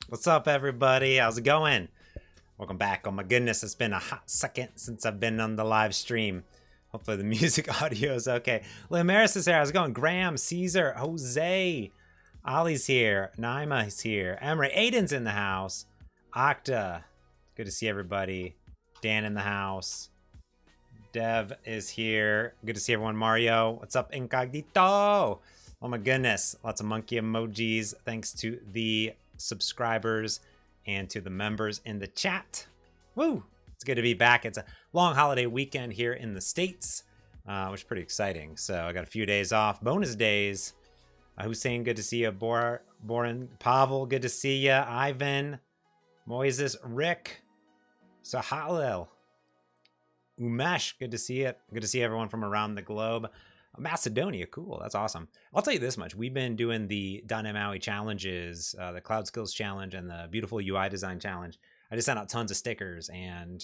What's up, everybody? How's it going? Welcome back. Oh my goodness, it's been a hot second since I've been on the live stream. Hopefully the music audio is okay. Limaris is here. How's it going? Graham, Caesar, Jose, Ollie's here, Naima is here, Emery, Aiden's in the house, Octa, good to see everybody. Dan in the house. Dev is here. Good to see everyone. Mario, what's up, Incognito? Oh my goodness, lots of monkey emojis. Thanks to the subscribers and to the members in the chat. Woo! It's good to be back. It's a long holiday weekend here in the States, which is pretty exciting. So I got a few days off, bonus days. Hussein, good to see you. Borin, Pavel, good to see you. Ivan, Moises, Rick, Sahalil, Umesh, good to see it. Good to see everyone from around the globe. Macedonia, cool. That's awesome. I'll tell you this much. We've been doing the .NET MAUI challenges, the Cloud Skills Challenge and the Beautiful UI Design Challenge. I just sent out tons of stickers, and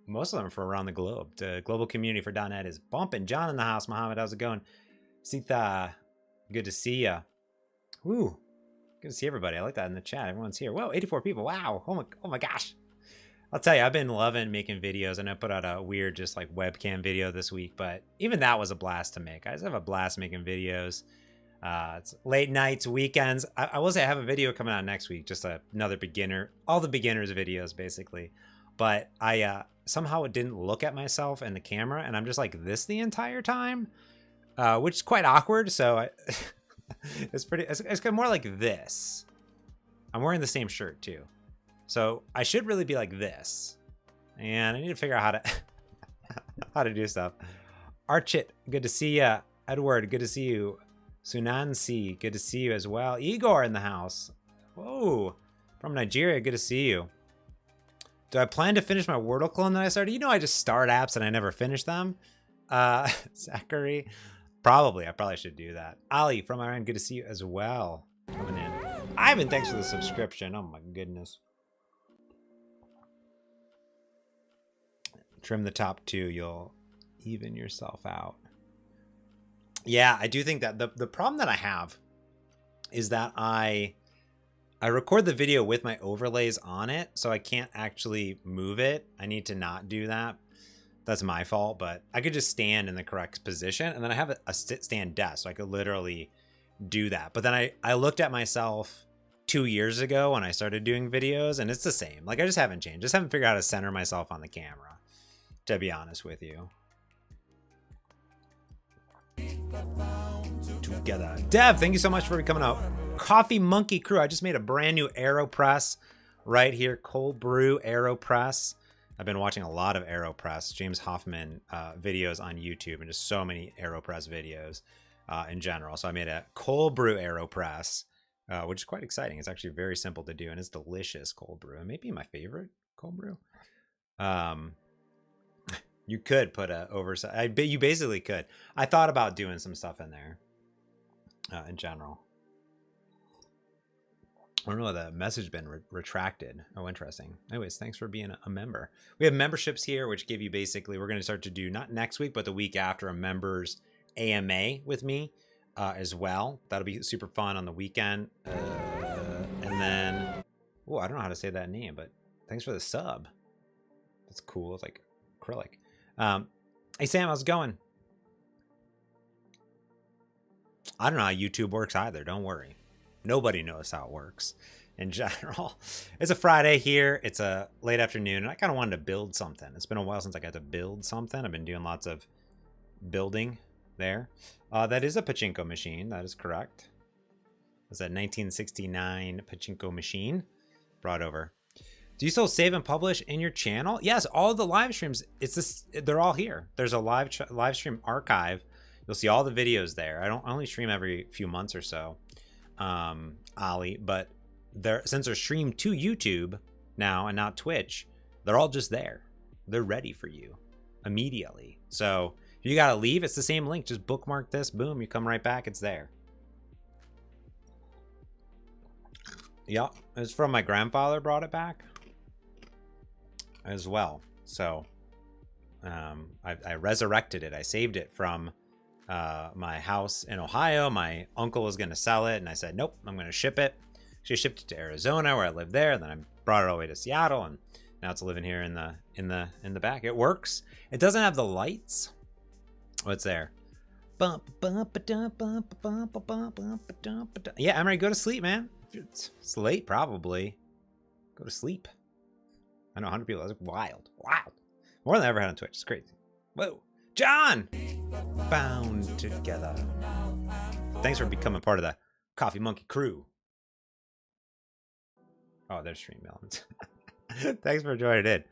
most of them are for around the globe. The global community for .NET is bumping. John in the house. Mohammed, how's it going? Sita, good to see ya. Woo, good to see everybody. I like that in the chat. Everyone's here. Whoa, 84 people. Wow. Oh my gosh. I'll tell you, I've been loving making videos, and I put out a weird just like webcam video this week, but even that was a blast to make. I just have a blast making videos. It's late nights, weekends. I will say I have a video coming out next week, just another beginner, all the beginners videos basically. But I somehow didn't look at myself in the camera, and I'm just like this the entire time, which is quite awkward. So it's kind of more like this. I'm wearing the same shirt too. So I should really be like this, and I need to figure out how to how to do stuff. Archit, good to see ya. Edward, good to see you. Sunansi, good to see you as well. Igor in the house. Whoa, from Nigeria, good to see you. Do I plan to finish my Wordle clone that I started? You know, I just start apps and I never finish them. Zachary, probably. I probably should do that. Ali from Iran, good to see you as well. Coming in. Ivan, thanks for the subscription. Oh my goodness. Trim the top two, you'll even yourself out. Yeah, I do think that the problem that I have is that I record the video with my overlays on it, so I can't actually move it. I need to not do that. That's my fault, but I could just stand in the correct position, and then I have a sit-stand desk, so I could literally do that. But then I looked at myself 2 years ago when I started doing videos, and it's the same. Like, I just haven't changed. Just haven't figured out how to center myself on the camera, to be honest with you. Together. Dev, thank you so much for coming out. Coffee Monkey Crew. I just made a brand new AeroPress right here. Cold Brew AeroPress. I've been watching a lot of AeroPress, James Hoffman videos on YouTube, and just so many AeroPress videos in general. So I made a cold brew AeroPress, which is quite exciting. It's actually very simple to do, and it's delicious cold brew. It may be my favorite cold brew. You could put a oversized. I bet you basically could. I thought about doing some stuff in there, in general. I don't know. The message been retracted. Oh, interesting. Anyways, thanks for being a member. We have memberships here, which give you basically. We're going to start to do not next week, but the week after, a members AMA with me as well. That'll be super fun on the weekend. And then, oh, I don't know how to say that name, but thanks for the sub. That's cool. It's like acrylic. Hey Sam, how's it going? I don't know how YouTube works either. Don't worry. Nobody knows how it works in general. It's a Friday here. It's a late afternoon, and I kind of wanted to build something. It's been a while since I got to build something. I've been doing lots of building there. That is a pachinko machine. That is correct. It's a 1969 pachinko machine brought over. Do you still save and publish in your channel? Yes, all the live streams. It's this. They're all here. There's a live stream archive. You'll see all the videos there. I only stream every few months or so, Ali. But since they're streamed to YouTube now and not Twitch, they're all just there. They're ready for you immediately. So if you gotta leave, it's the same link. Just bookmark this. Boom, you come right back. It's there. Yeah, it's from my grandfather. Brought it back as well. So I resurrected it. I saved it from my house in Ohio. My uncle was going to sell it, and I said, nope, I'm going to ship it Actually shipped it to Arizona where I lived there. Then I brought it all the way to Seattle, and now it's living here in the back. It works. It doesn't have the lights. What's there? Yeah, Emery, go to sleep, man. It's late, probably. Go to sleep. I know 100 people. That's wild. Wild. More than I ever had on Twitch. It's crazy. Whoa. John! Bound together. Thanks for becoming part of the Coffee Monkey crew. Oh, there's stream elements. Thanks for joining in.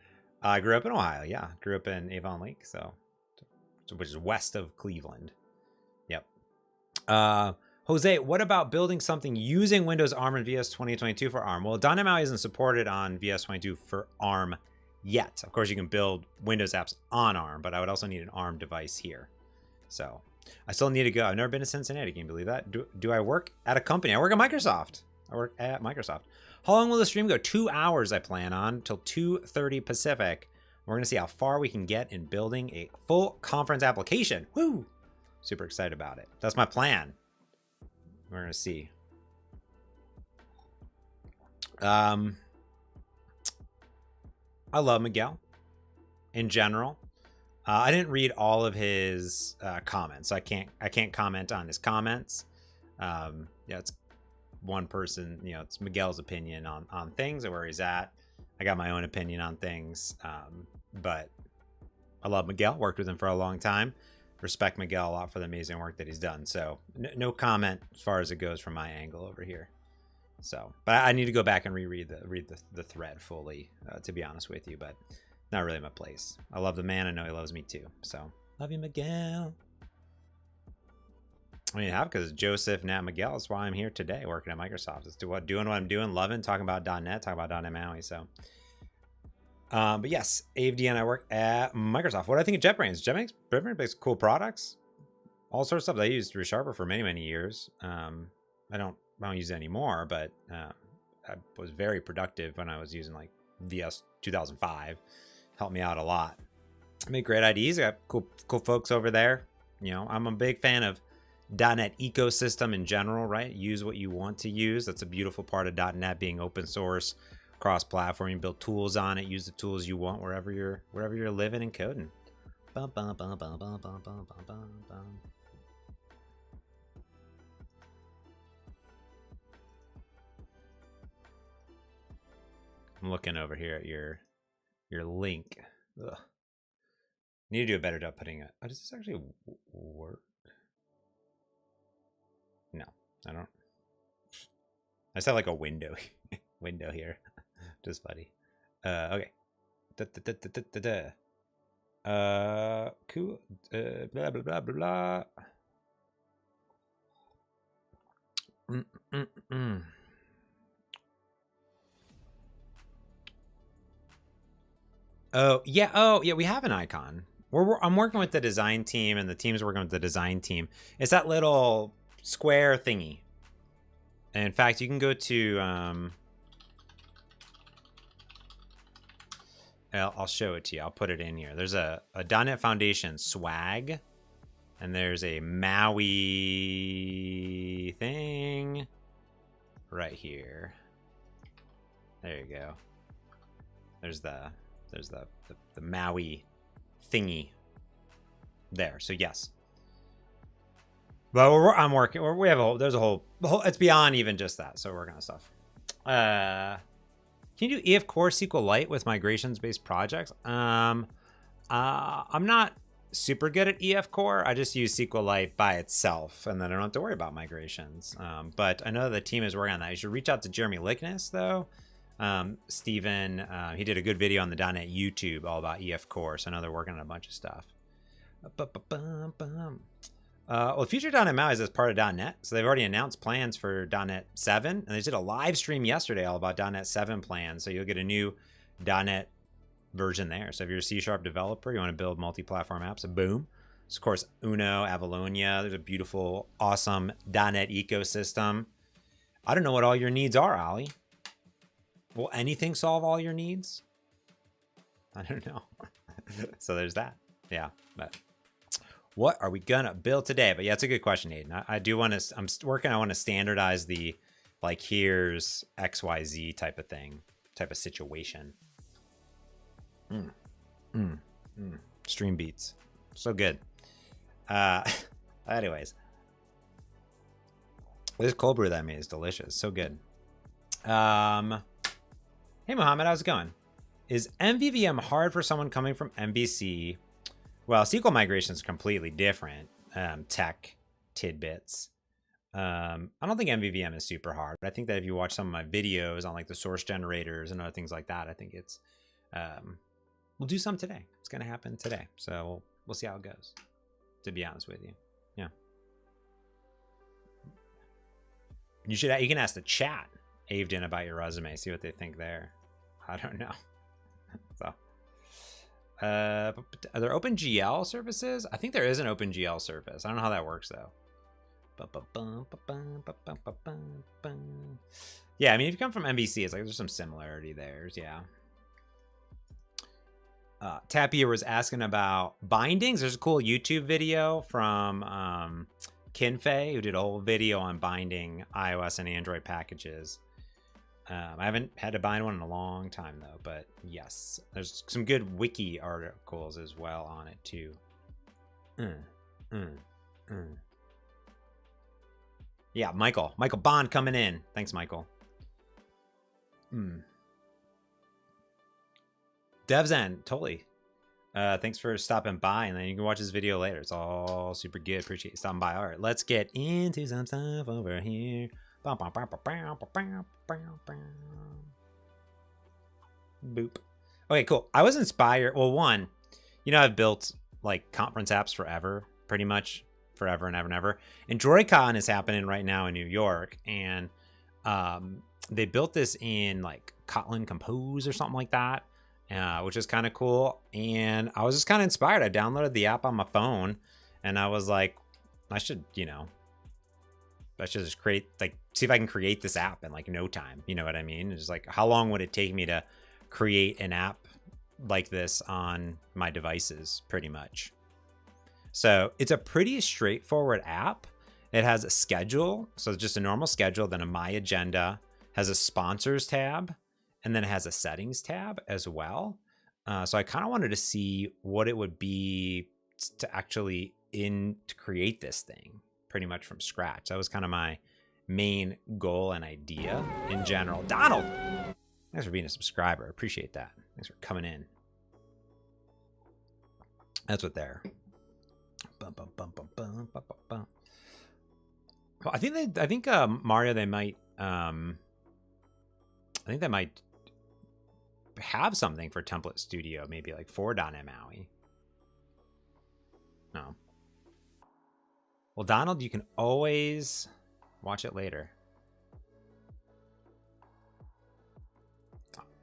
I grew up in Ohio. Yeah, grew up in Avon Lake, so which is west of Cleveland. Yep. Jose, what about building something using Windows ARM and VS 2022 for ARM? Well, dotnet MAUI isn't supported on VS 22 for ARM yet. Of course, you can build Windows apps on ARM, but I would also need an ARM device here. So I still need to go. I've never been to Cincinnati. Can you believe that? Do I work at a company? I work at Microsoft. I work at Microsoft. How long will the stream go? 2 hours I plan on, till 2:30 Pacific. We're going to see how far we can get in building a full conference application. Woo! Super excited about it. That's my plan. We're going to see. I love Miguel in general. I didn't read all of his comments, so I can't comment on his comments. Yeah, it's one person, you know, it's Miguel's opinion on things and where he's at. I got my own opinion on things, but I love Miguel. Worked with him for a long time. Respect Miguel a lot for the amazing work that he's done. So no comment as far as it goes from my angle over here. So, but I need to go back and read the thread fully, to be honest with you, but not really my place. I love the man. I know he loves me too. So love you, Miguel. I mean, how? Because Joseph, Nat, Miguel. That's why I'm here today, working at Microsoft. It's doing what I'm doing, loving, talking about .NET, talking about .NET MAUI. So, but yes, AVD and I work at Microsoft. What do I think of JetBrains? JetBrains makes cool products, all sorts of stuff. I used ReSharper for many years. I don't use it anymore, but I was very productive when I was using like VS 2005. Helped me out a lot. I made great IDs. I got cool folks over there. You know, I'm a big fan of .NET ecosystem in general, right? Use what you want to use. That's a beautiful part of .NET being open source, cross-platform. You build tools on it. Use the tools you want wherever you're living and coding. Bum, bum, bum, bum, bum, bum, bum, bum, bum. I'm looking over here at your link. Ugh. Need to do a better job putting it. Oh, does this actually work? No, I don't. I just have like a window here. Just funny. Okay. Cool. Blah blah blah blah blah. Oh yeah, we have an icon. I'm working with the design team, and the team's working with the design team. It's that little square thingy. And in fact, you can go to I'll show it to you. I'll put it in here. There's a .NET Foundation swag, and there's a MAUI thing right here. There you go. There's the MAUI thingy there. So yes, but I'm working. We have a whole. There's a whole. It's beyond even just that. So we're working on stuff. Can you do EF Core SQLite with migrations based projects? I'm not super good at EF Core. I just use SQLite by itself, and then I don't have to worry about migrations. But I know the team is working on that. You should reach out to Jeremy Lickness though. Steven, he did a good video on the .NET YouTube all about EF Core, so I know they're working on a bunch of stuff. Well, future .NET MAUI is as part of .NET, so they've already announced plans for .NET 7, and they did a live stream yesterday all about .NET 7 plans, so you'll get a new .NET version there. So if you're a C# developer, you want to build multi-platform apps, boom. So of course, Uno, Avalonia, there's a beautiful, awesome .NET ecosystem. I don't know what all your needs are, Ali. Will anything solve all your needs? I don't know. So there's that. Yeah, but what are we gonna build today? But yeah, it's a good question, Aiden. I do want to. I'm working. I want to standardize the like here's XYZ type of thing, type of situation. Stream beats. So good. Anyways. This cold brew that I made is delicious. So good. Hey, Mohammed, how's it going? Is MVVM hard for someone coming from MVC? Well, SQL migration is completely different. Tech tidbits. I don't think MVVM is super hard. But I think that if you watch some of my videos on like the source generators and other things like that, I think it's we'll do some today. It's gonna happen today. So we'll see how it goes. To be honest with you. Yeah. You can ask the chat, Avden, about your resume, see what they think there. I don't know. So are there OpenGL services? I think there is an OpenGL service. I don't know how that works though. Yeah, I mean, if you come from MVC, it's like there's some similarity there. Yeah. Tapia was asking about bindings. There's a cool YouTube video from Kinfei, who did a whole video on binding iOS and Android packages. I haven't had to bind one in a long time though, but yes, there's some good wiki articles as well on it too. Yeah, Michael Bond coming in. Thanks, Michael. DevZen, totally. Thanks for stopping by, and then you can watch this video later. It's all super good. Appreciate you stopping by. All right, let's get into some stuff over here. Boop. Okay, cool. I was inspired. Well, one, I've built like conference apps forever, pretty much forever and ever and ever. And DroidCon is happening right now in New York, and they built this in like Kotlin Compose or something like that. Which is kind of cool. And I was just kind of inspired. I downloaded the app on my phone, and I was like, I should just create, like, see if I can create this app in like no time. You know what I mean? It's just like, how long would it take me to create an app like this on my devices, pretty much. So it's a pretty straightforward app. It has a schedule. So it's just a normal schedule, then a My Agenda, has a sponsors tab, and then it has a settings tab as well. So I kind of wanted to see what it would be to actually to create this thing pretty much from scratch. That was kind of my main goal and idea in general. Donald, thanks for being a subscriber. Appreciate that. Thanks for coming in. That's what they're. Well, I think Mario, they might have something for Template Studio, maybe like for .NET MAUI. No. Well, Donald, you can always watch it later.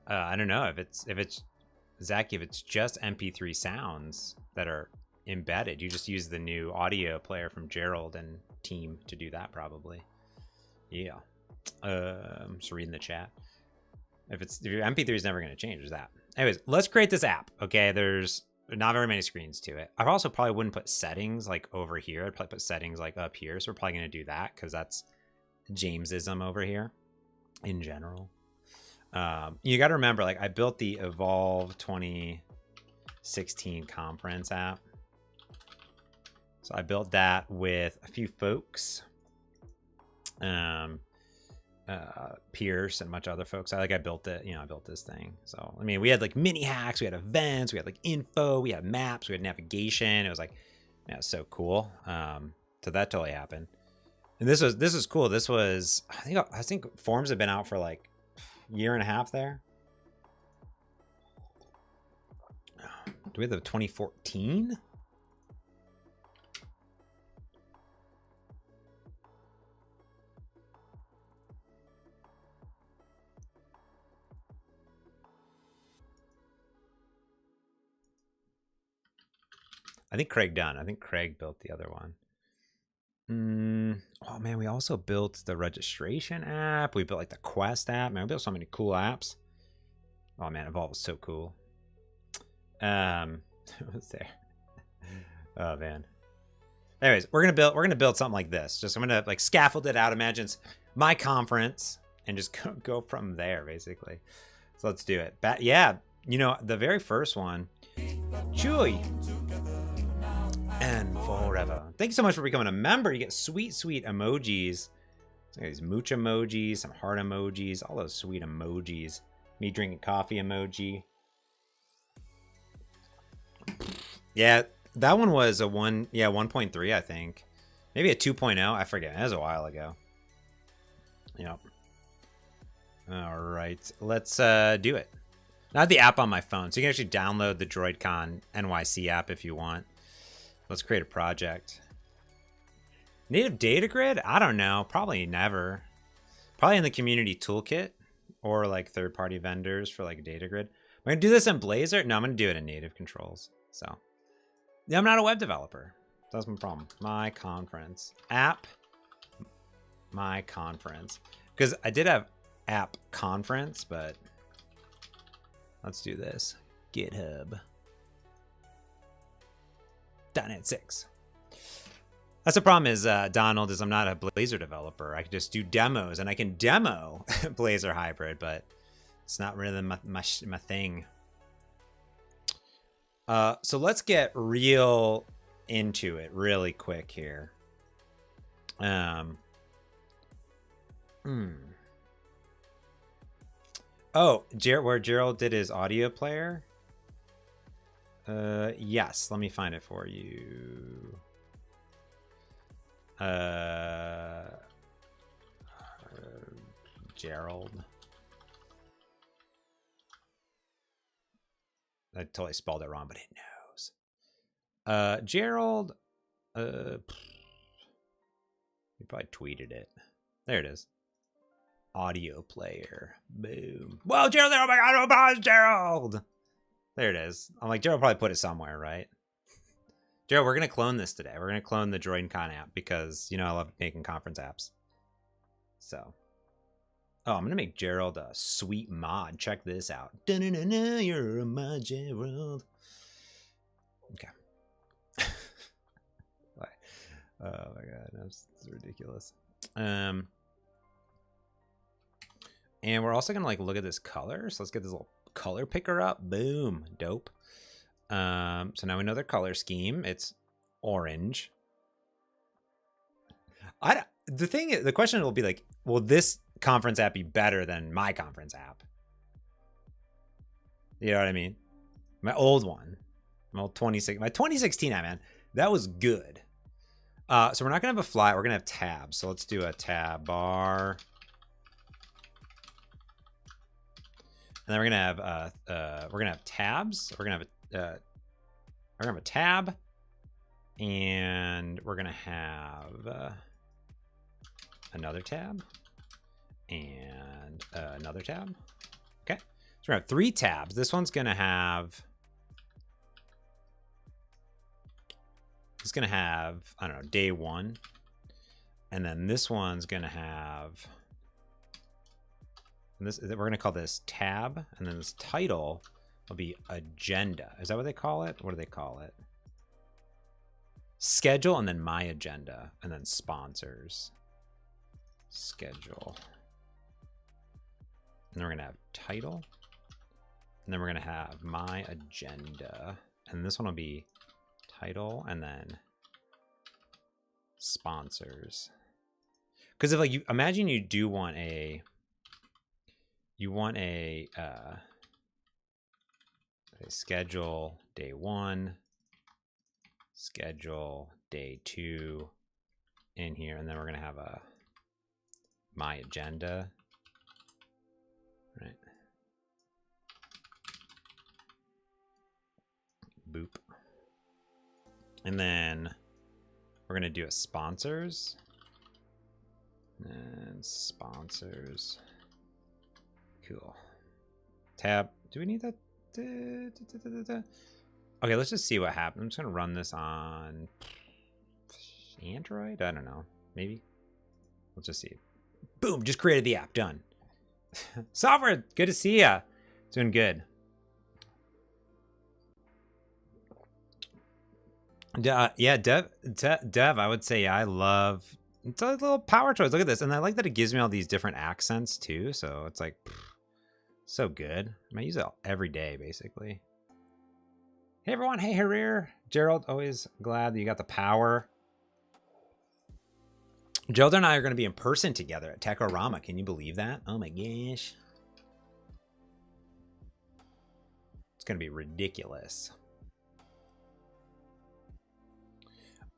I don't know if it's Zach, if it's just MP3 sounds that are embedded, you just use the new audio player from Gerald and team to do that probably. Yeah. I'm just reading the chat. If your MP3 is never going to change, there's that. Anyways, let's create this app. Okay, there's not very many screens to it. I also probably wouldn't put settings like over here. I'd probably put settings like up here. So we're probably going to do that because that's Jamesism over here in general. You got to remember, like, I built the Evolve 2016 conference app. So I built that with a few folks. Pierce and a bunch of other folks. I built it, I built this thing. So, I mean, we had like mini hacks, we had events, we had like info, we had maps, we had navigation. It was like, yeah, it was so cool. So that totally happened. And this was cool. This was, I think Forms have been out for like a year and a half there. Do we have the 2014? I think Craig Dunn. I think Craig built the other one. Oh man, we also built the registration app. We built like the Quest app. Man, we built so many cool apps. Oh man, Evolve was so cool. What's there? Oh man. Anyways, we're gonna build something like this. I'm gonna like scaffold it out. Imagine my conference, and just go from there, basically. So let's do it. Yeah, you know, the very first one, Chewy. And forever. Thank you so much for becoming a member. You get sweet, sweet emojis. These mooch emojis, some heart emojis, all those sweet emojis. Me drinking coffee emoji. Yeah, that one was a 1.3, I think. Maybe a 2.0. I forget. That was a while ago. Yep. All right. Let's do it. I have the app on my phone, so you can actually download the DroidCon NYC app if you want. Let's create a project. Native data grid? I don't know. Probably never. Probably in the community toolkit or like third-party vendors for like data grid. Am I gonna do this in Blazor? No, I'm gonna do it in native controls. So yeah, I'm not a web developer. That's my problem. My conference app. My conference. Because I did have app conference, but let's do this. GitHub. .NET 6. That's the problem is, Donald, is I'm not a Blazor developer. I can just do demos, and I can demo Blazor Hybrid, but it's not really my thing. So let's get real into it really quick here. Oh, where Gerald did his audio player? Yes, let me find it for you. Gerald. I totally spelled it wrong, but it knows. Gerald. He probably tweeted it. There it is. Audio player. Boom. Whoa, Gerald! Oh my God! Oh my God, Gerald! There it is. I'm like, Gerald probably put it somewhere, right? Gerald, we're gonna clone this today. We're gonna clone the DroidCon app because you know I love making conference apps. So, oh, I'm gonna make Gerald a sweet mod. Check this out. Da-na-na-na, you're a mod, Gerald. Okay. Oh my God, that's ridiculous. And we're also gonna like look at this color. So let's get this little color picker up. Boom, dope. So now we know their color scheme. It's orange. The question will be like, will this conference app be better than my conference app? You know what I mean? My old one, my 2016 app, man, that was good. So we're not gonna have a fly. We're gonna have tabs. So let's do a tab bar. And then we're gonna have tabs. We're gonna have a tab, and we're gonna have another tab and another tab. Okay, so we're gonna have 3 tabs. This one's gonna have. It's gonna have, I don't know, day 1, and then this one's gonna have. And this, we're gonna call this tab, and then this title will be agenda. Is that what they call it? What do they call it? Schedule, and then my agenda, and then sponsors. Schedule. And then we're gonna have title, and then we're gonna have my agenda, and this one will be title, and then sponsors. Because if like you imagine you do want a. You want a schedule day 1, schedule day 2 in here, and then we're gonna have a my agenda, right? Boop. And then we're gonna do a sponsors and sponsors. Cool. Tab. Do we need that? Okay, let's just see what happens. I'm just gonna run this on Android. I don't know. Maybe. Let's just see. Boom! Just created the app. Done. Software. Good to see ya. Doing good. Yeah, Dev. I would say I love it's a little power choice. Look at this. And I like that it gives me all these different accents too. So it's like, so good. I might use it every day, basically. Hey, everyone. Hey, Harir. Gerald, always glad that you got the power. Gerald and I are going to be in person together at Techorama. Can you believe that? Oh, my gosh. It's going to be ridiculous.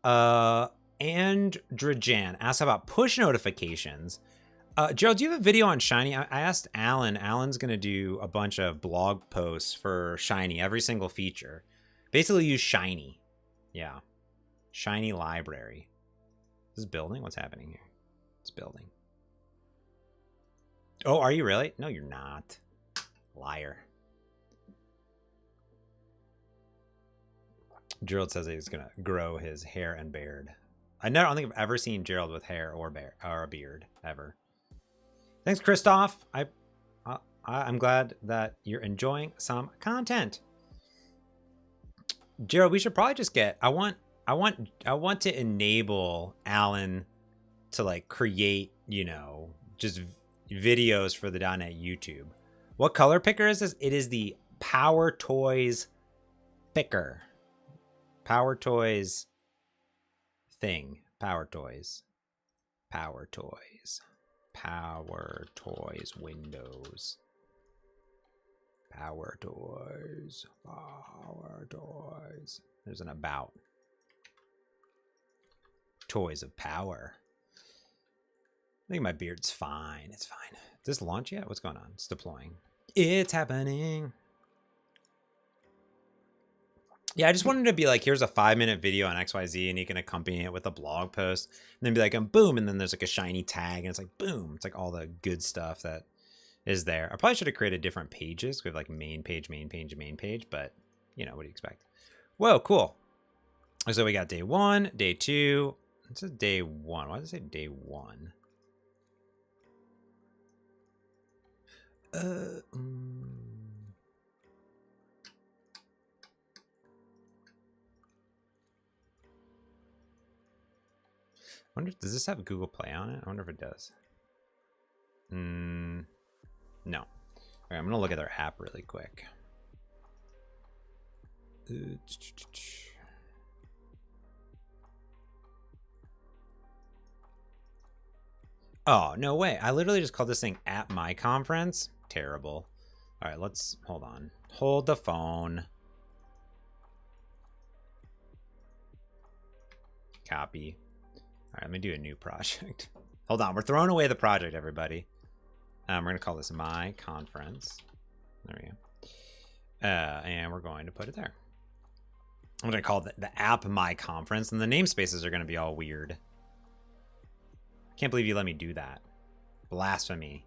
Androjan asks about push notifications. Gerald, do you have a video on Shiny? I asked Alan. Alan's going to do a bunch of blog posts for Shiny, every single feature. Basically use Shiny. Yeah. Shiny library. This is building? What's happening here? It's building. Oh, are you really? No, you're not. Liar. Gerald says he's going to grow his hair and beard. I don't think I've ever seen Gerald with hair or a beard, ever. Thanks, Christoph. I'm glad that you're enjoying some content. Gerald, we should probably just get... I want to enable Alan to like create, you know, just videos for the .NET YouTube. What color picker is this? It is the Power Toys picker. Power Toys thing. Power Toys. Power Toys. Power Toys Windows. Power Toys. Power Toys. There's an about. Toys of Power. I think my beard's fine. It's fine. Does this launch yet? What's going on? It's deploying. It's happening. Yeah, I just wanted to be like, here's a 5-minute video on XYZ, and you can accompany it with a blog post, and then be like, boom, and then there's like a shiny tag, and it's like, boom. It's like all the good stuff that is there. I probably should have created different pages. We have like main page, main page, main page, but you know, what do you expect? Whoa, cool. So we got day 1, day 2. It says day 1. Why does it say day 1? I wonder, does this have Google Play on it? I wonder if it does. No. Okay, I'm gonna look at their app really quick. Oh, no way. I literally just called this thing at my conference. Terrible. All right, let's hold on. Hold the phone. Copy. All right, let me do a new project. Hold on, we're throwing away the project, everybody. We're gonna call this my conference. There we go. And we're going to put it there. I'm gonna call the app my conference, and the namespaces are gonna be all weird. Can't believe you let me do that. Blasphemy.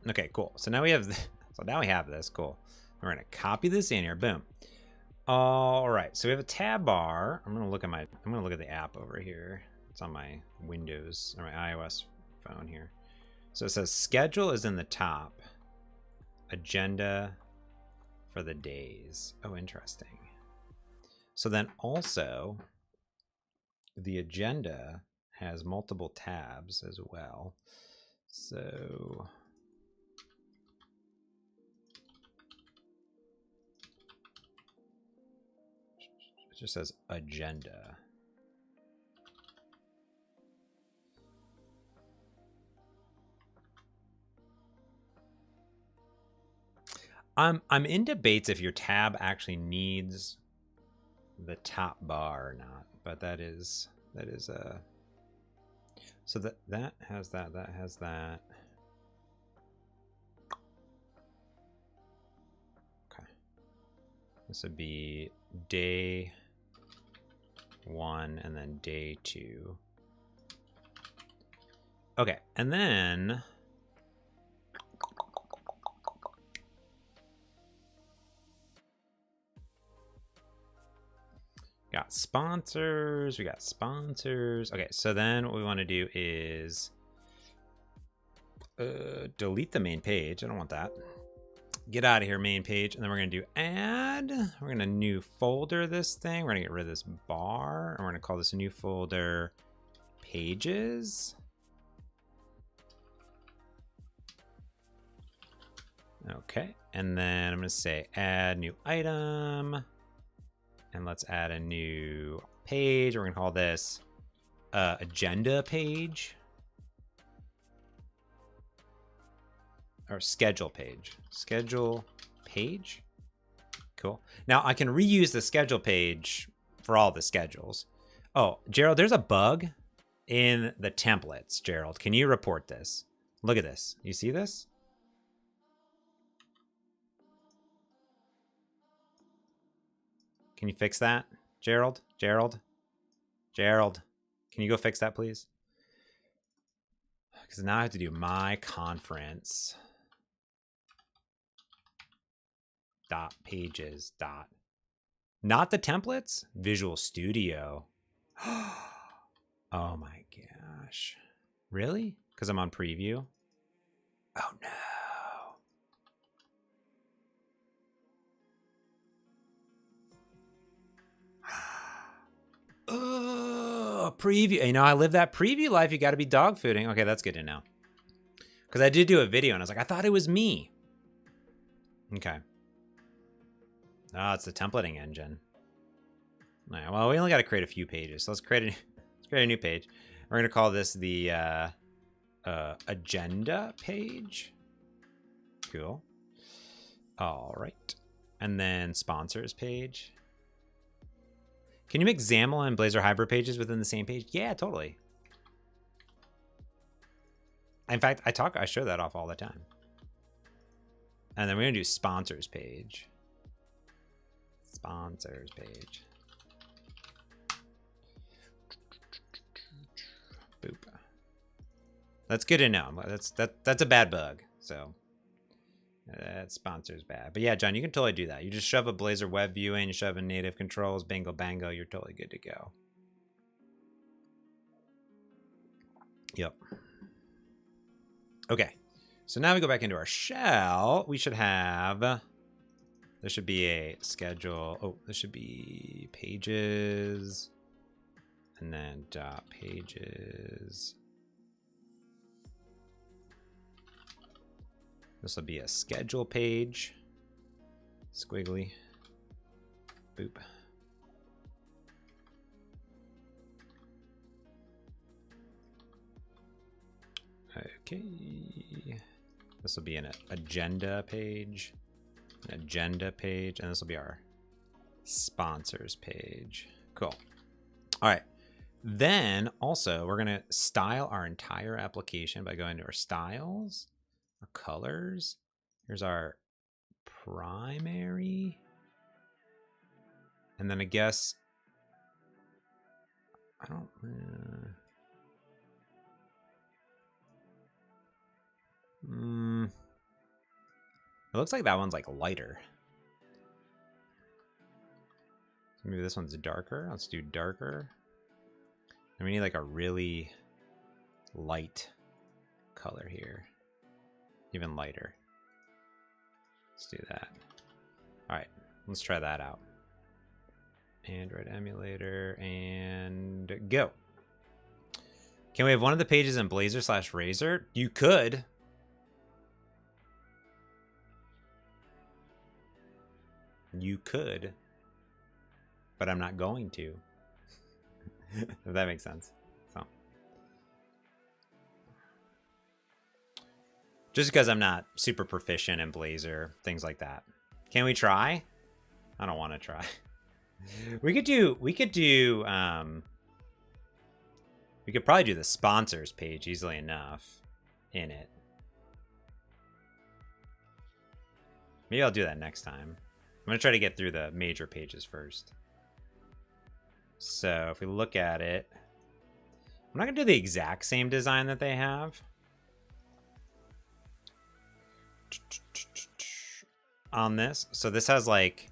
Okay, cool. So now we have this. Cool. We're gonna copy this in here. Boom. All right. So we have a tab bar. I'm gonna look at the app over here. It's on my Windows or my iOS phone here. So it says schedule is in the top. Agenda for the days. Oh, interesting. So then also the agenda has multiple tabs as well. So it just says agenda. I'm in debates if your tab actually needs the top bar or not, but that is a so that has that has that. Okay, this would be day 1 and then day 2. Okay, and then got sponsors. We got sponsors. Okay, so then what we want to do is delete the main page. I don't want that. Get out of here, main page. And then we're going to do add. We're going to new folder this thing. We're going to get rid of this bar. And we're going to call this a new folder pages. Okay. And then I'm going to say add new item. And let's add a new page. We're going to call this agenda page. Or schedule page. Schedule page. Cool. Now I can reuse the schedule page for all the schedules. Oh, Gerald, there's a bug in the templates. Gerald, can you report this? Look at this. You see this? Can you fix that? Gerald? Gerald? Gerald? Can you go fix that, please? Because now I have to do my conference. Dot pages dot. Not the templates? Visual Studio. Oh my gosh. Really? Because I'm on preview? Oh no. Oh, preview. You know, I live that preview life. You got to be dog fooding. Okay, that's good to know. Because I did do a video and I was like, I thought it was me. Okay. Oh, it's the templating engine. All right, well, we only got to create a few pages. So let's create a new page. We're going to call this the agenda page. Cool. All right. And then sponsors page. Can you make XAML and Blazor Hybrid pages within the same page? Yeah, totally. In fact, I show that off all the time. And then we're going to do sponsors page. Sponsors page. Boop. That's good to know. That's a bad bug. So that sponsors bad. But yeah, John, you can totally do that. You just shove a Blazor web view in, you shove in native controls, bingo bango, you're totally good to go. Yep. Okay. So now we go back into our shell. We should have, there should be a schedule. Oh, there should be pages and then dot pages. This will be a schedule page. Squiggly. Boop. Okay. This will be an agenda page. An agenda page. And this will be our sponsors page. Cool. All right. Then also we're going to style our entire application by going to our styles. Our colors. Here's our primary. And then I guess I don't it looks like that one's like lighter. So maybe this one's darker. Let's do darker. And we need like a really light color here. Even lighter. Let's do that. All right, let's try that out. Android emulator and go. Can we have one of the pages in Blazor/Razor? You could. You could. But I'm not going to. If that makes sense. So. Just because I'm not super proficient in Blazor, things like that. Can we try? I don't want to try. We could probably do the sponsors page easily enough in it. Maybe I'll do that next time. I'm going to try to get through the major pages first. So if we look at it, I'm not going to do the exact same design that they have. On this. So this has like,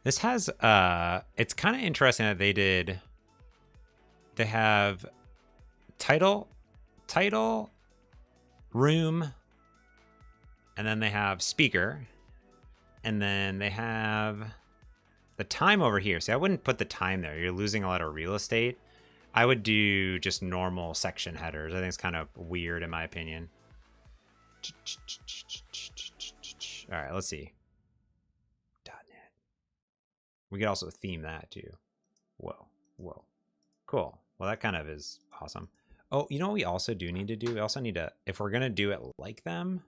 it's kind of interesting that they have title, room, and then they have speaker, and then they have the time over here. See, I wouldn't put the time there. You're losing a lot of real estate. I would do just normal section headers. I think it's kind of weird in my opinion. All right, let's see. .net. We could also theme that too. Whoa, whoa. Cool. Well, that kind of is awesome. Oh, you know what we also do need to do? We also need to, if we're going to do it like them,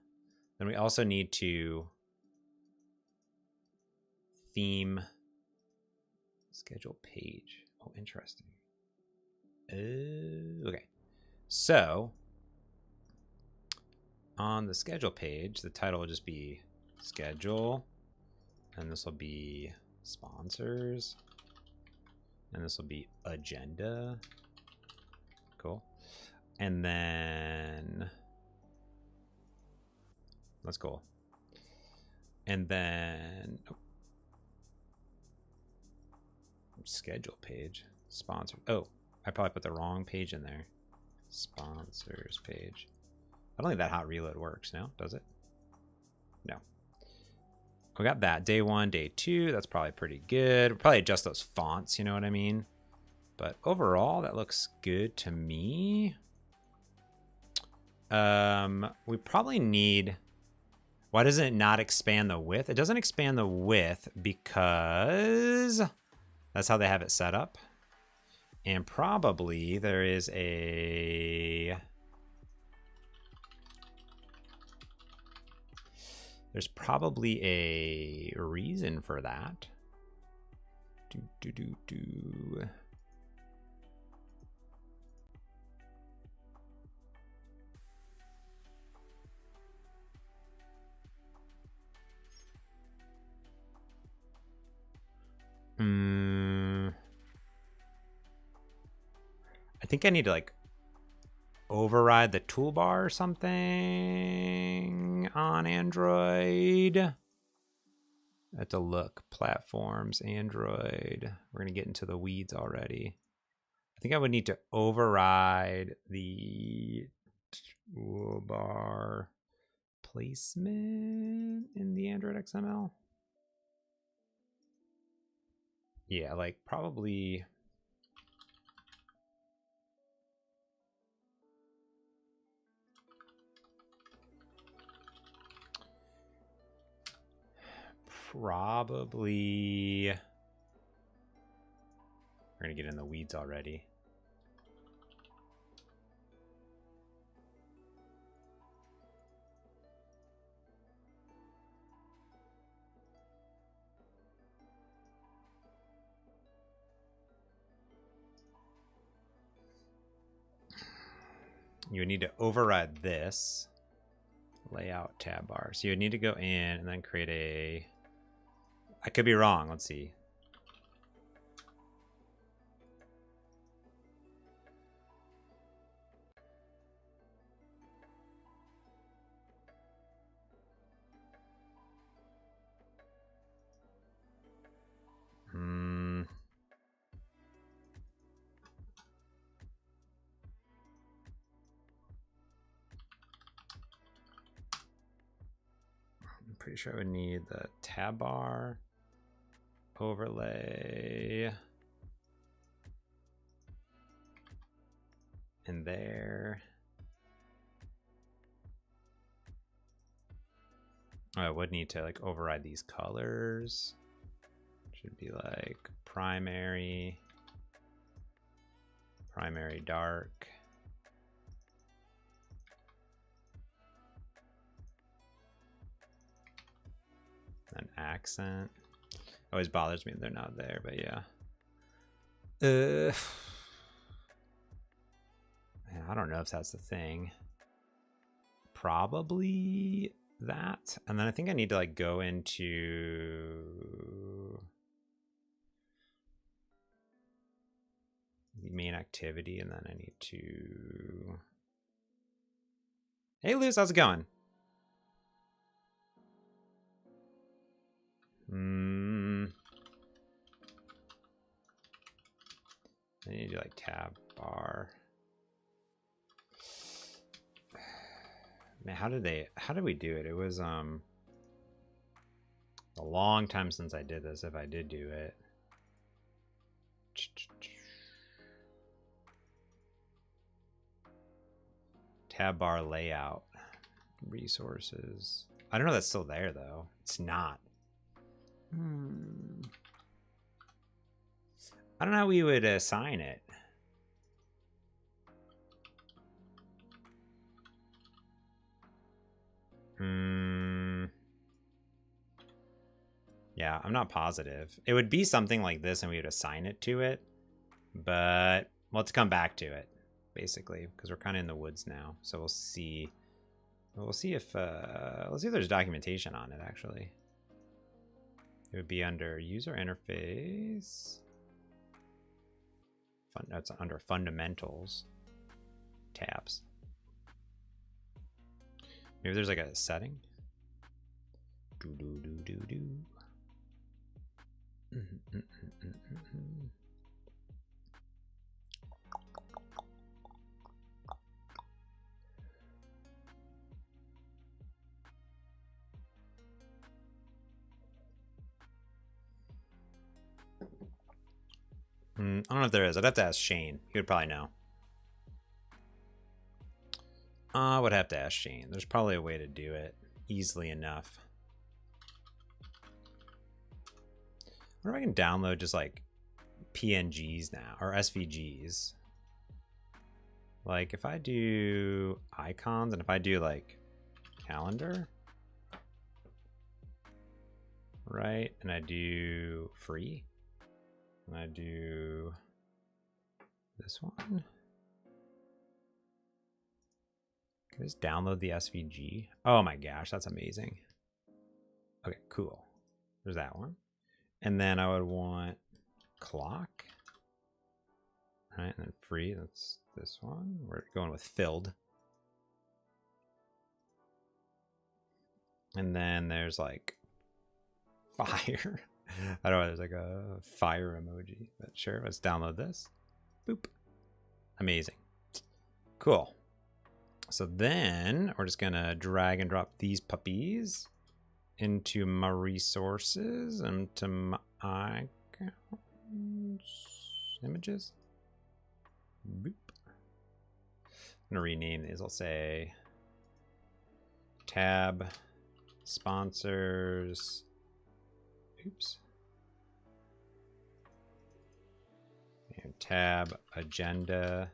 then we also need to theme schedule page. Oh, interesting. Okay. So on the schedule page, the title will just be schedule, and this will be sponsors, and this will be agenda. Cool. And then that's cool. And then schedule page, sponsor. Oh, I probably put the wrong page in there. Sponsors page. I don't think that hot reload works now, does it? No. We got that. Day 1, day 2. That's probably pretty good. We'll probably adjust those fonts, you know what I mean? But overall, that looks good to me. We probably need... Why doesn't it not expand the width? It doesn't expand the width because that's how they have it set up. And probably there is a... There's probably a reason for that. I think I need to like override the toolbar or something on Android. I have to look. Platforms, Android. We're going to get into the weeds already. I think I would need to override the toolbar placement in the Android XML. Yeah, like probably... Probably... We're going to get in the weeds already. You would need to override this layout tab bar. So you would need to go in and then create a... I could be wrong. Let's see. I'm pretty sure I would need the tab bar overlay in there. Oh, I would need to like override these colors. Should be like primary dark. An accent. Always bothers me they're not there, but yeah. Man, I don't know if that's the thing. Probably that. And then I think I need to like go into the main activity, and then I need to... Hey Luz, how's it going? I need to do like tab bar. Man, how did we do it? It was a long time since I did this, if I did do it. Tab bar layout. Resources. I don't know if that's still there though. It's not. I don't know how we would assign it. Yeah, I'm not positive. It would be something like this and we would assign it to it. But let's come back to it, basically, because we're kind of in the woods now. So we'll see. We'll see if let's see if there's documentation on it, actually. It would be under user interface. That's under fundamentals tabs. Maybe there's like a setting. Do do do do do. I don't know if there is. I'd have to ask Shane. He would probably know. I would have to ask Shane. There's probably a way to do it easily enough. I wonder if I can download just like PNGs now, or SVGs. Like if I do icons and if I do like calendar, right? And I do free. And I do this one. Can I just download the SVG? Oh my gosh, that's amazing. Okay, cool. There's that one. And then I would want clock. All right, and then free, that's this one. We're going with filled. And then there's like fire. I don't know, there's like a fire emoji, but sure, let's download this. Boop. Amazing. Cool. So then we're just gonna drag and drop these puppies into my resources, into my icons, images. Boop. I'm gonna rename these. I'll say tab sponsors. Oops. And tab agenda.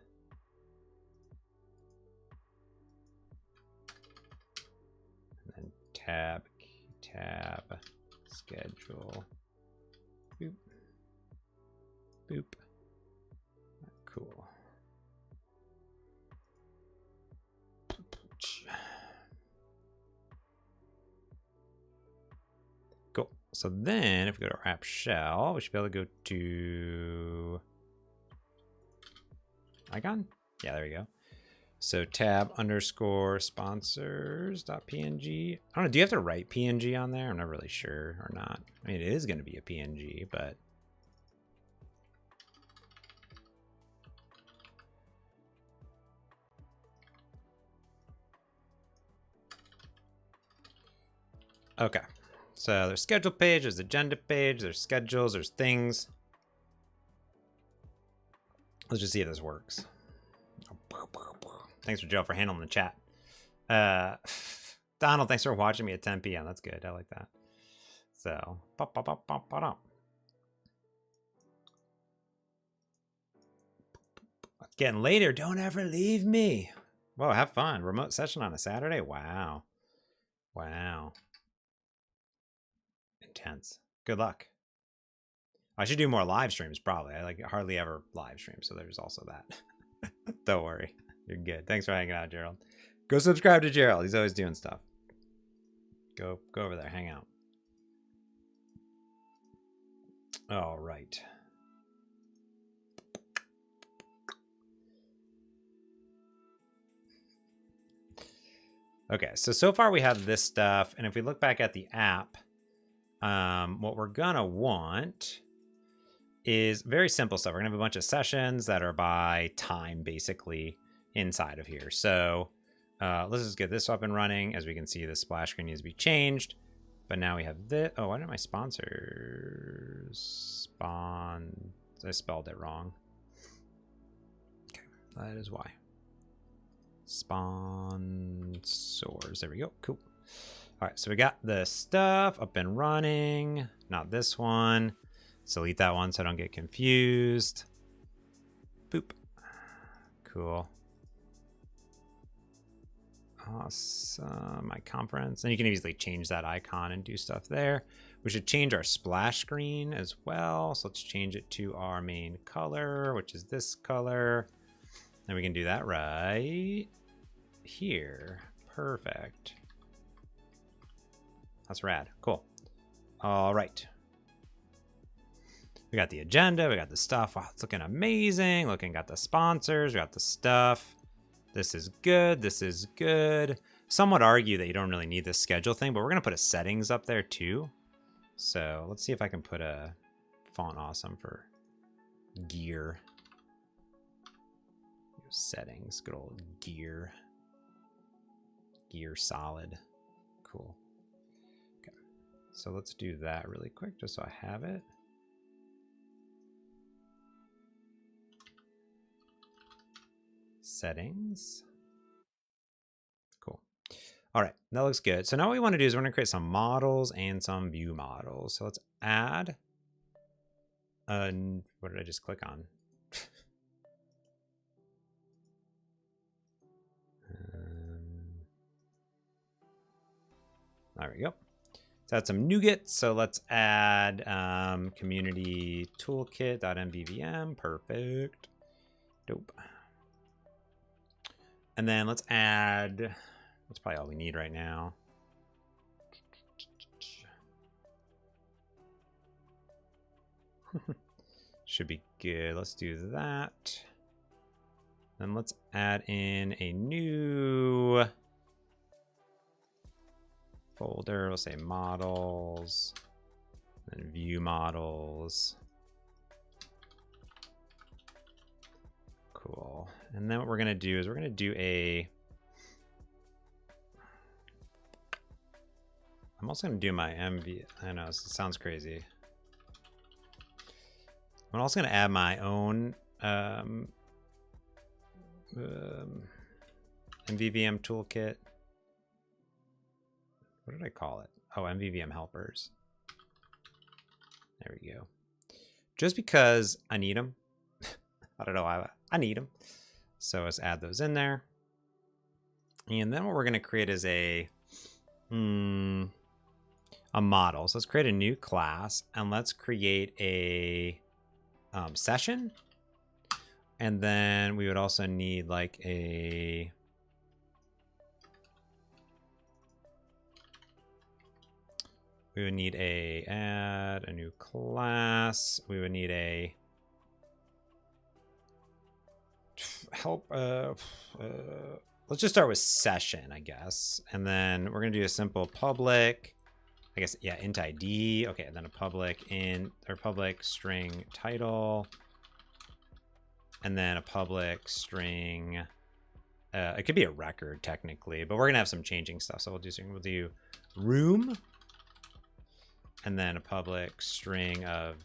And then tab schedule. Boop. Boop. Cool. Cool. So then if we go to our app shell, we should be able to go to icon. Yeah, there we go. So tab underscore sponsors.png. I don't know. Do you have to write PNG on there? I'm not really sure or not. I mean, it is going to be a PNG, but. Okay. So there's schedule page, there's agenda page, there's schedules, there's things. Let's just see if this works. Thanks for Joe for handling the chat. Donald, thanks for watching me at 10 p.m. That's good. I like that. So, it's getting later. Don't ever leave me. Whoa, have fun. Remote session on a Saturday. Wow. Wow. Intense. Good luck. I should do more live streams, probably. I like hardly ever live stream, so there's also that. Don't worry. You're good. Thanks for hanging out, Gerald. Go subscribe to Gerald. He's always doing stuff. Go over there. Hang out. All right. Okay, so far we have this stuff, and if we look back at the app, what we're gonna want is very simple stuff. We're gonna have a bunch of sessions that are by time, basically, inside of here. So Let's just get this up and running. As we can see, the splash screen needs to be changed. But now we have this. Oh, why did my sponsors spawn? I spelled it wrong. Okay, that is why. Sponsors. There we go. Cool. All right, so we got the stuff up and running. Not this one. So delete that one so I don't get confused. Boop. Cool. Awesome. My conference. And you can easily change that icon and do stuff there. We should change our splash screen as well. So let's change it to our main color, which is this color. And we can do that right here. Perfect. That's rad. Cool. All right. We got the agenda. We got the stuff. Wow, it's looking amazing. Got the sponsors. We got the stuff. This is good. This is good. Some would argue that you don't really need this schedule thing, but we're going to put a settings up there too. So let's see if I can put a font awesome for gear. Settings, good old gear. Gear solid. Cool. Okay. So let's do that really quick just so I have it. Settings. Cool. All right, that looks good. So now what we want to do is we're going to create some models and some view models. So let's add what did I just click on? There we go. Let's add some NuGet. So let's add community toolkit.mvvm. Perfect. Dope. And then let's add, that's probably all we need right now. Should be good. Let's do that. Then let's add in a new folder. We'll say models, then view models. Cool. And then what we're going to do is we're going to do I'm also going to do my MV. I know, it sounds crazy. I'm also going to add my own MVVM toolkit. What did I call it? Oh, MVVM helpers. There we go. Just because I need them. I don't know why, I need them. So let's add those in there. And then what we're going to create is a model. So let's create a new class and let's create a session. And then we would also need like we would need add a new class. We would need a help. Let's just start with session, I guess. And then we're going to do a simple public, I guess, yeah, int ID. Okay, and then a public public string title. And then a public string. It could be a record technically, but we're going to have some changing stuff. So we'll do room. And then a public string of,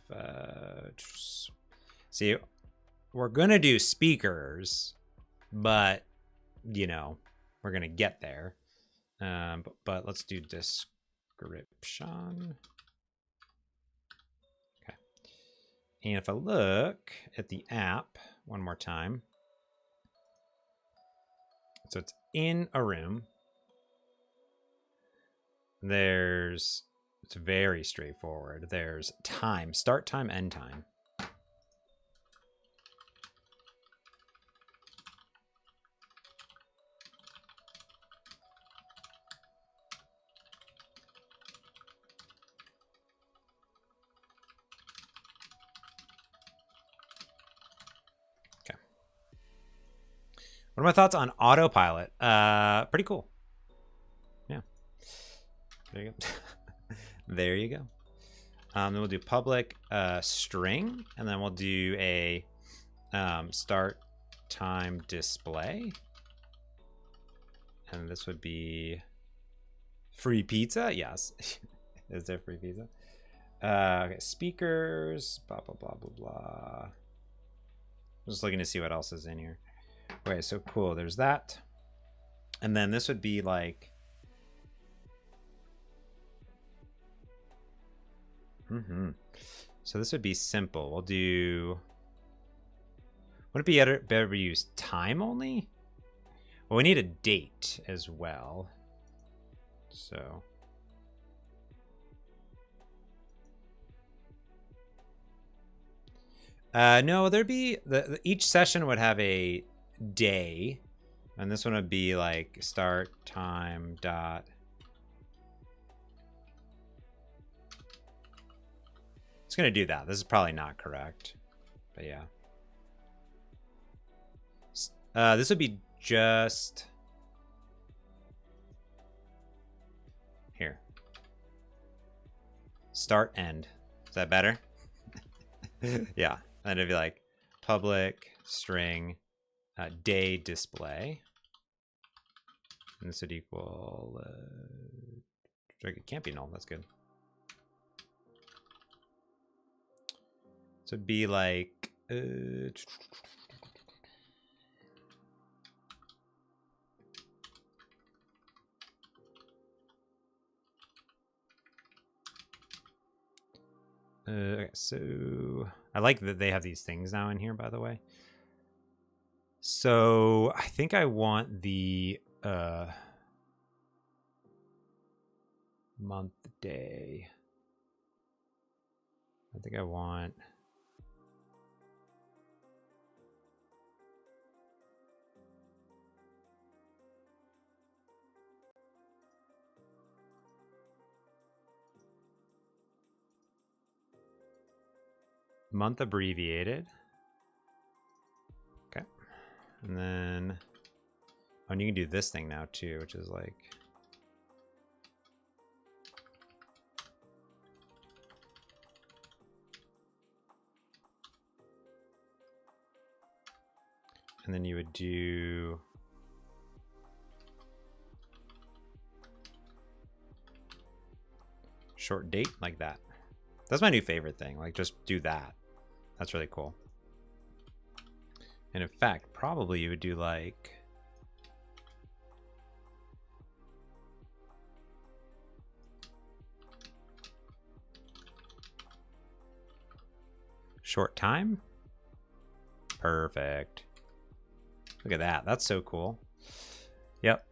see, we're going to do speakers, but, you know, we're going to get there. But let's do description. Okay. And if I look at the app one more time, so it's in a room. It's very straightforward. There's time, start time, end time. Okay. What are my thoughts on autopilot? Pretty cool. Yeah. There you go. There you go. Then we'll do public string, and then we'll do a start time display. And this would be free pizza. Yes. Is there free pizza? Okay, speakers, blah, blah, blah, blah, blah. I'm just looking to see what else is in here. Okay, so cool. There's that. And then this would be like, so this would be simple. We'll do, would it be better to use time only? Well, we need a date as well. So. No, there'd be, each session would have a day. And this one would be like start time dot. It's going to do that. This is probably not correct. But yeah. This would be just here. Start end. Is that better? Yeah. And it'd be like public string day display. And this would equal it can't be null. That's good. So it'd be like okay, so I like that they have these things now in here, by the way. So I think I want the month, day. I think I want month abbreviated. Okay. And then, oh, and you can do this thing now too, which is like, and then you would do short date like that. That's my new favorite thing. Like, just do that. That's really cool. And in fact, probably you would do like short time. Perfect. Look at that. That's so cool. Yep.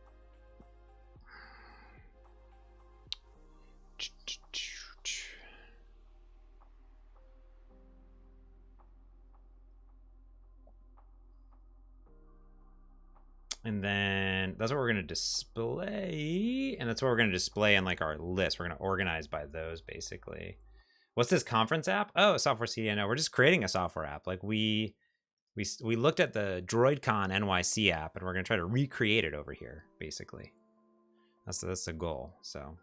And then that's what we're going to display. And that's what we're going to display in like our list. We're going to organize by those basically. What's this conference app? Oh, software CDNO. We're just creating a software app. Like we looked at the DroidCon NYC app and we're going to try to recreate it over here basically. That's the goal. So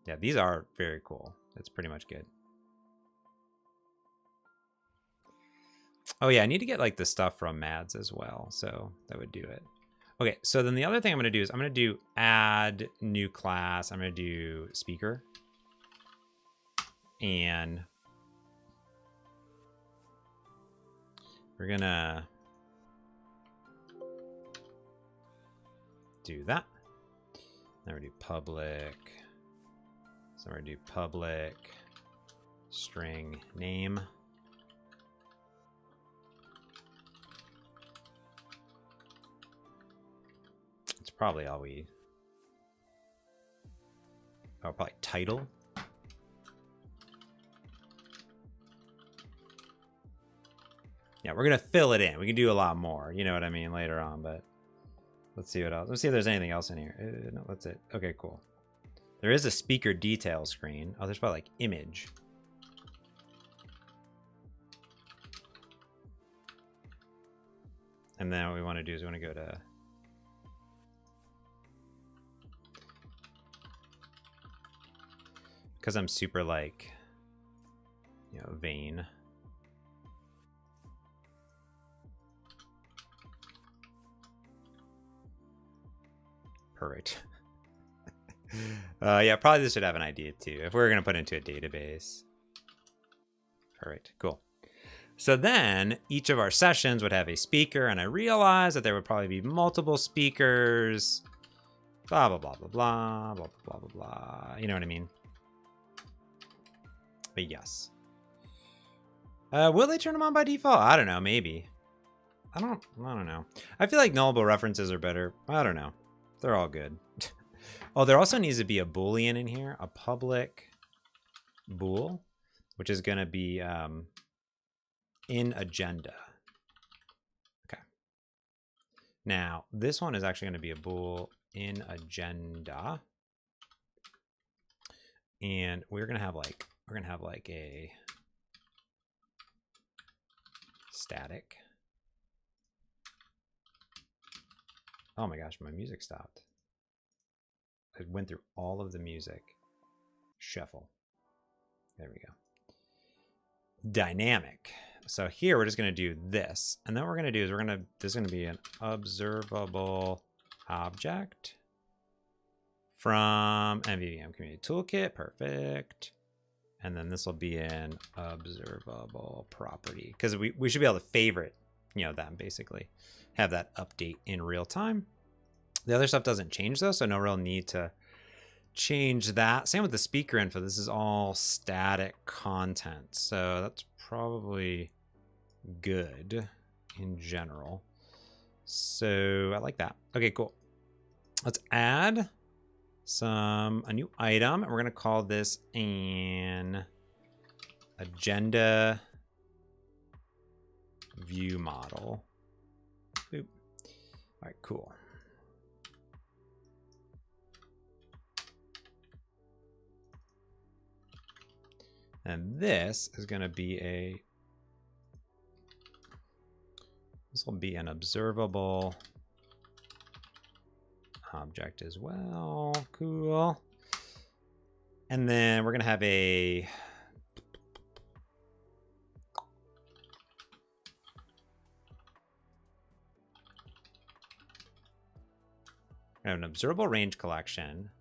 yeah, these are very cool. It's pretty much good. Oh yeah, I need to get like the stuff from Mads as well. So that would do it. Okay, so then the other thing I'm going to do is I'm going to do add new class. I'm going to do speaker. And we're going to do that. Then we do public. So we're going to do public string name. It's probably all we... Oh, probably title. Yeah, we're going to fill it in. We can do a lot more, you know what I mean, later on, but let's see what else. Let's see if there's anything else in here. No, that's it. Okay, cool. There is a speaker detail screen. Oh, there's probably like image. And then what we want to do is we want to go to... Because I'm super like, you know, vain. Perfect. Yeah, probably this should have an ID too, if we were going to put it into a database. Perfect, cool. So then each of our sessions would have a speaker, and I realized that there would probably be multiple speakers, blah, blah, blah, blah, blah, blah, blah, blah, blah. You know what I mean? But yes. Will they turn them on by default? I don't know, maybe. I don't know. I feel like nullable references are better. I don't know. They're all good. Oh, there also needs to be a Boolean in here, a public bool, which is going to be in agenda. Okay. Now, this one is actually going to be a bool in agenda. And we're going to have like a static. Oh my gosh, my music stopped. I went through all of the music. Shuffle. There we go. Dynamic. So here we're just going to do this. And then what we're going to do is this is going to be an observable object from MVVM Community Toolkit. Perfect. And then this will be an observable property, because we should be able to favorite, them basically. Have that update in real time. The other stuff doesn't change though, so no real need to change that. Same with the speaker info. This is all static content, so that's probably good in general. So I like that. Okay, cool. Let's add a new item, and we're gonna call this an agenda view model. Boop. All right, cool. And this is going to be this will be an observable object as well. Cool. And then we're going to have an observable range collection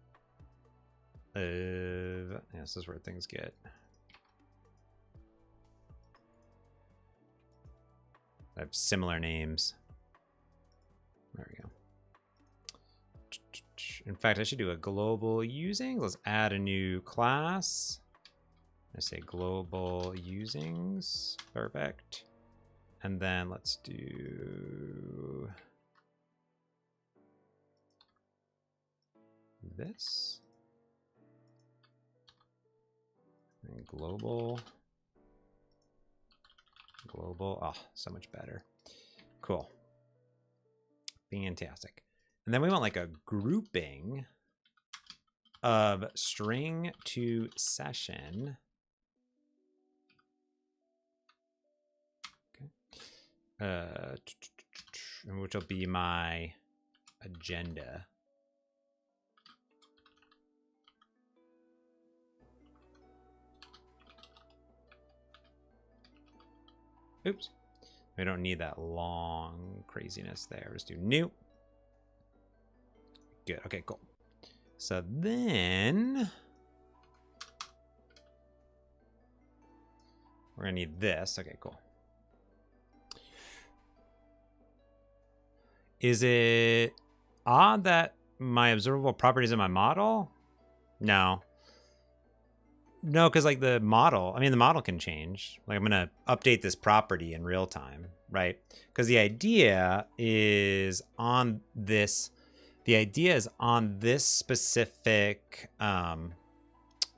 of, this is where things get. I have similar names. There we go. In fact, I should do a global using. Let's add a new class. I say global usings. Perfect. And then let's do this. And global. Oh, so much better. Cool. Fantastic. And then we want like a grouping of string to session. Okay. Which will be my agenda. Oops. We don't need that long craziness there. Just do new. Good. Okay, cool. So then we're going to need this. Okay, cool. Is it odd that my observable properties in my model? No. No, because like the model can change. Like I'm going to update this property in real time, right? Because the idea is on this specific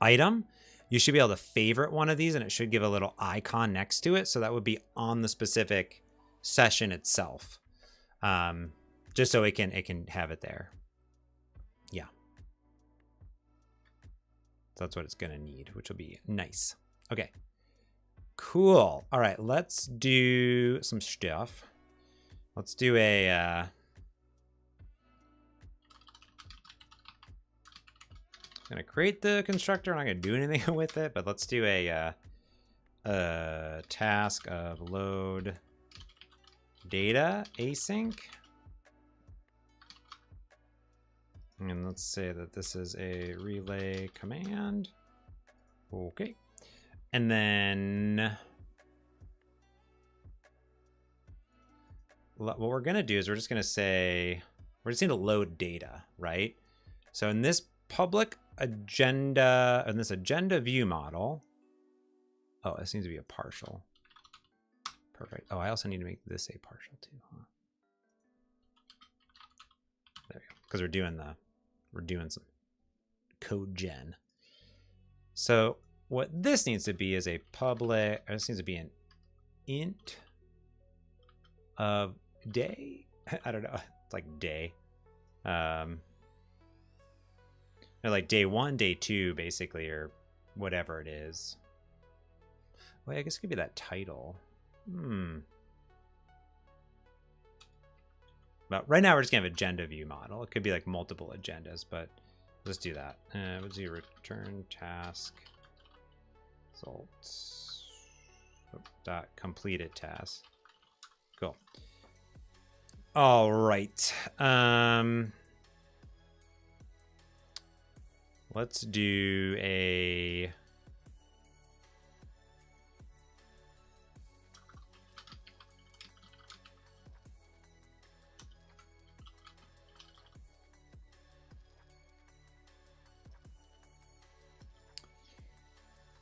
item, you should be able to favorite one of these and it should give a little icon next to it. So that would be on the specific session itself. Just so it can have it there. Yeah. So that's what it's going to need, which will be nice. Okay, cool. All right, let's do some stuff. Let's do I'm going to create the constructor. I'm not going to do anything with it, but let's do a task of load data async. And let's say that this is a relay command. Okay. And then what we're going to do is we're just going to say, we're just going to load data, right? So in this public agenda, in this agenda view model, oh, this needs to be a partial. Perfect. Oh, I also need to make this a partial too, huh? There we go. Because we're doing some code gen. So what this needs to be is a public, or this needs to be an int of day. I don't know. It's like day. Or like day 1, day 2, basically, or whatever it is. Wait, I guess it could be that title. But right now we're just gonna have agenda view model. It could be like multiple agendas, but let's do that. Let's do return task results dot completed task. Cool. All right. Let's do a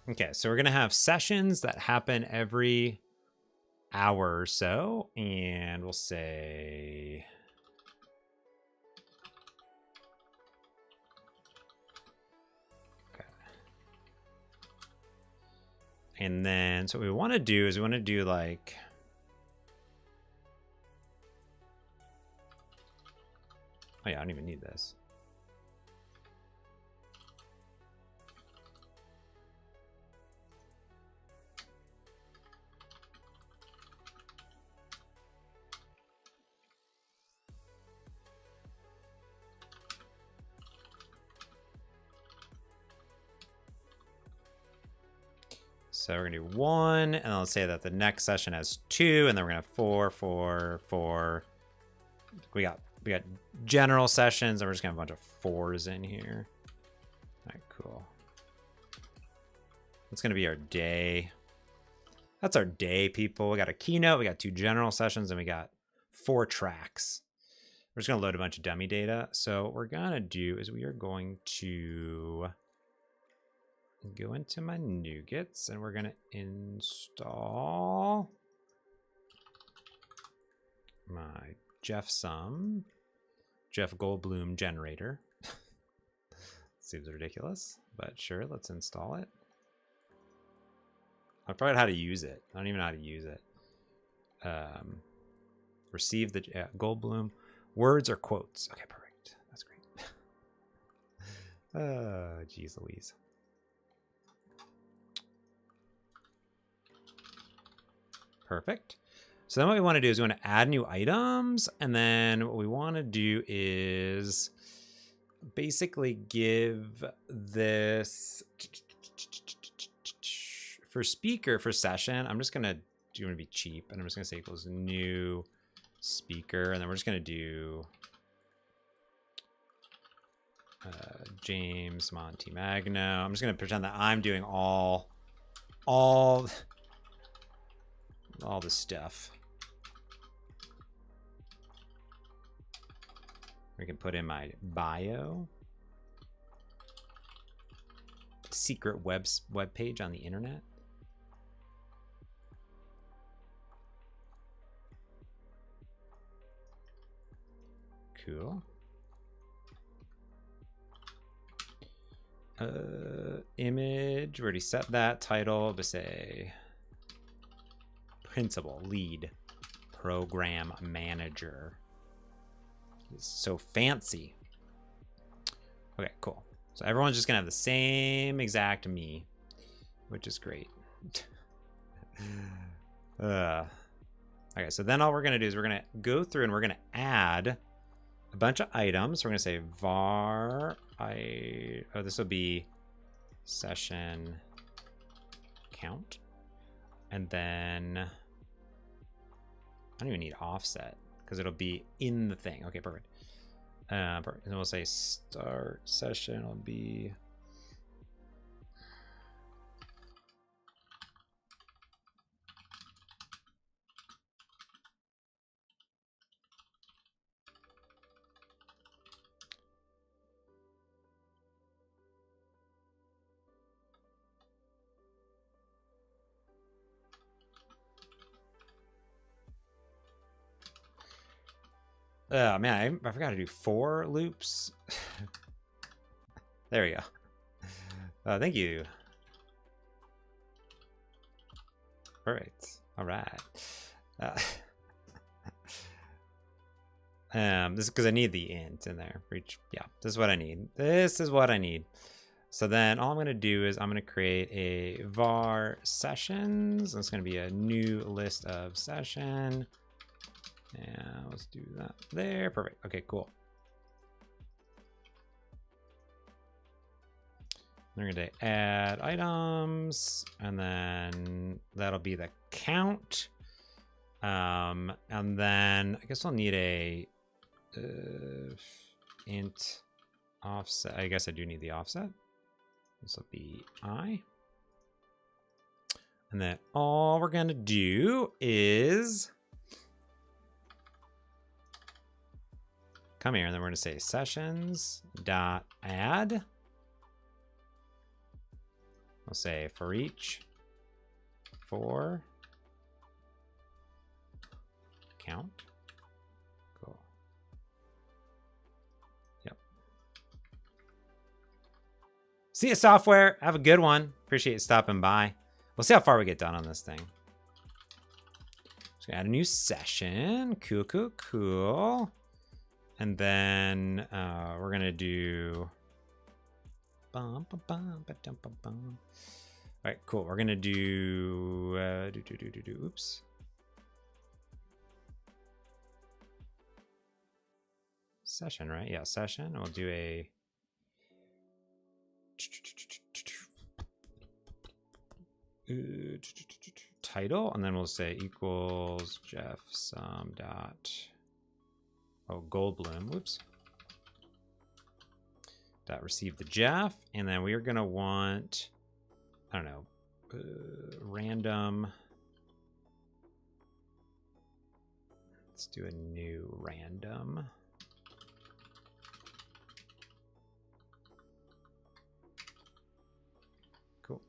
okay, so we're going to have sessions that happen every hour or so, and we'll say okay. And then so what we want to do is we want to do like oh yeah, I don't even need this. So we're gonna do 1, and then let's say that the next session has 2, and then we're gonna have 4, 4, 4. We got general sessions, and we're just gonna have a bunch of 4s in here. All right, cool. That's gonna be our day. That's our day, people. We got a keynote, we got 2 general sessions, and we got 4 tracks. We're just gonna load a bunch of dummy data. So what we're gonna do is we are going to go into my NuGets, and we're gonna install my Jeff Goldblum generator. Seems ridiculous, but sure, let's install it. I forgot how to use it. I don't even know how to use it. Receive the Goldblum words or quotes. Okay, perfect. That's great. Geez Louise. Perfect. So then what we want to do is we want to add new items, and then what we want to do is basically give this for speaker for session. I'm just gonna be cheap, and I'm just gonna say equals new speaker, and then we're just gonna do James Montemagno. I'm just gonna pretend that I'm doing all the stuff. We can put in my bio, secret web page on the internet. Cool. Image, we already set that. Title to say principal, lead, program manager. It's so fancy. Okay, cool. So everyone's just gonna have the same exact me, which is great. Okay, so then all we're gonna do is we're gonna go through and we're gonna add a bunch of items. We're gonna say var this will be session count, and then I don't even need offset because it'll be in the thing. Okay, perfect. And we'll say start session will be oh man, I forgot to do 4 loops. There we go. Thank you. Perfect. All right. This is because I need the int in there for each. Yeah, this is what I need. This is what I need. So then all I'm going to do is I'm going to create a var sessions. It's going to be a new list of session. And let's do that there. Perfect. Okay, cool. We're going to add items, and then that'll be the count. And then I guess I'll need a int offset. I guess I do need the offset. This will be I. And then all we're going to do is come here, and then we're going to say sessions dot add. We'll say for each for count. Cool. Yep. See you, software. Have a good one. Appreciate you stopping by. We'll see how far we get done on this thing. Just gonna add a new session. Cool, cool, cool. And then we're gonna do. All right, cool. We're gonna do. Oops. Session, right? Yeah, session. We'll do a title, and then we'll say equals Jeff sum dot Goldblum. Whoops. Dot receive the Jeff, and then we are gonna want, I don't know, random. Let's do a new random. Cool.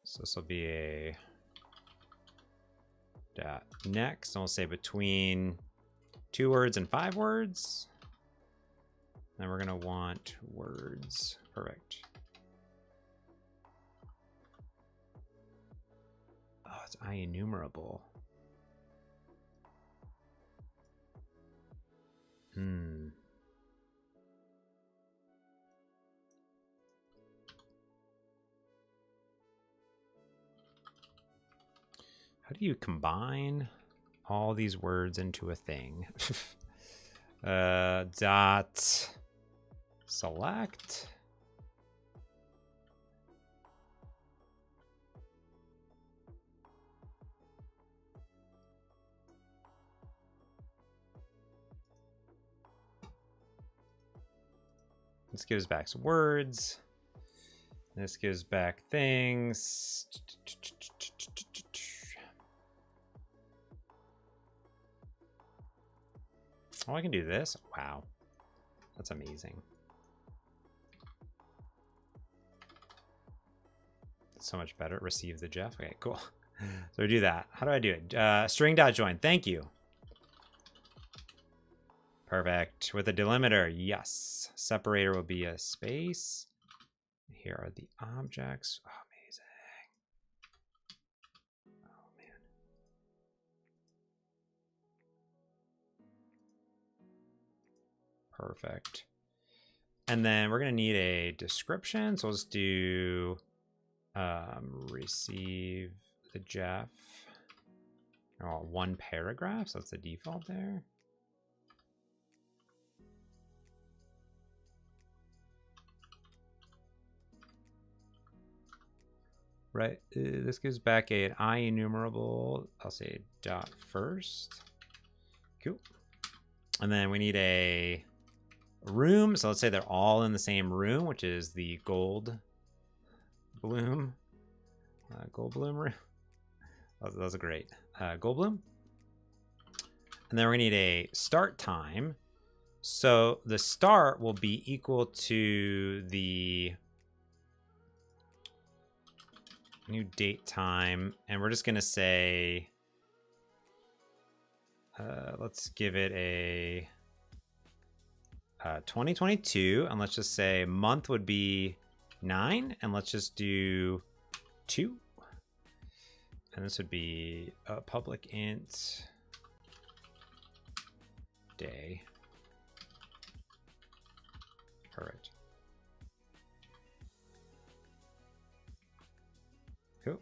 So this will be a dot next, and we'll say between 2 words and 5 words. Then we're gonna want words. Perfect. Oh, it's IEnumerable. How do you combine all these words into a thing? Dot select. This gives back some words. This gives back things. Oh, I can do this. Wow. That's amazing. So much better. Receive the Jeff. Okay, cool. So we do that. How do I do it? String.join. Thank you. Perfect. With a delimiter, yes. Separator will be a space. Here are the objects. Oh, amazing. Oh, man. Perfect. And then we're going to need a description. So let's do receive the Jeff. Oh, 1 paragraph. So that's the default there. Right. This gives back an IEnumerable. I'll say dot first. Cool. And then we need a room. So let's say they're all in the same room, which is the gold bloom. Gold bloom room. That was a great gold bloom. And then we're gonna need a start time. So the start will be equal to the new date time. And we're just gonna say, let's give it a 2022. And let's just say month would be 9. And let's just do 2. And this would be a public int day. Perfect. Cool.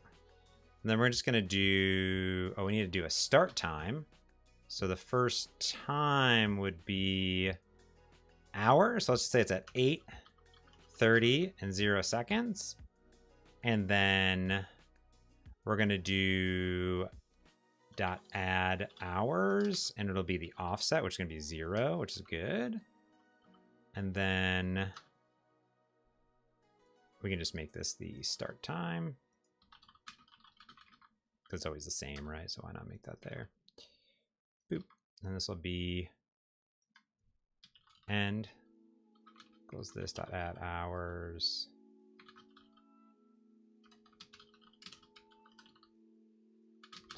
And then we're just going to do, we need to do a start time. So the first time would be hour. So let's just say it's at 8:30 and 0 seconds. And then we're going to do .add hours, and it'll be the offset, which is going to be 0, which is good. And then we can just make this the start time, because it's always the same, right? So why not make that there? Boop. And this will be end. Close this, .add hours.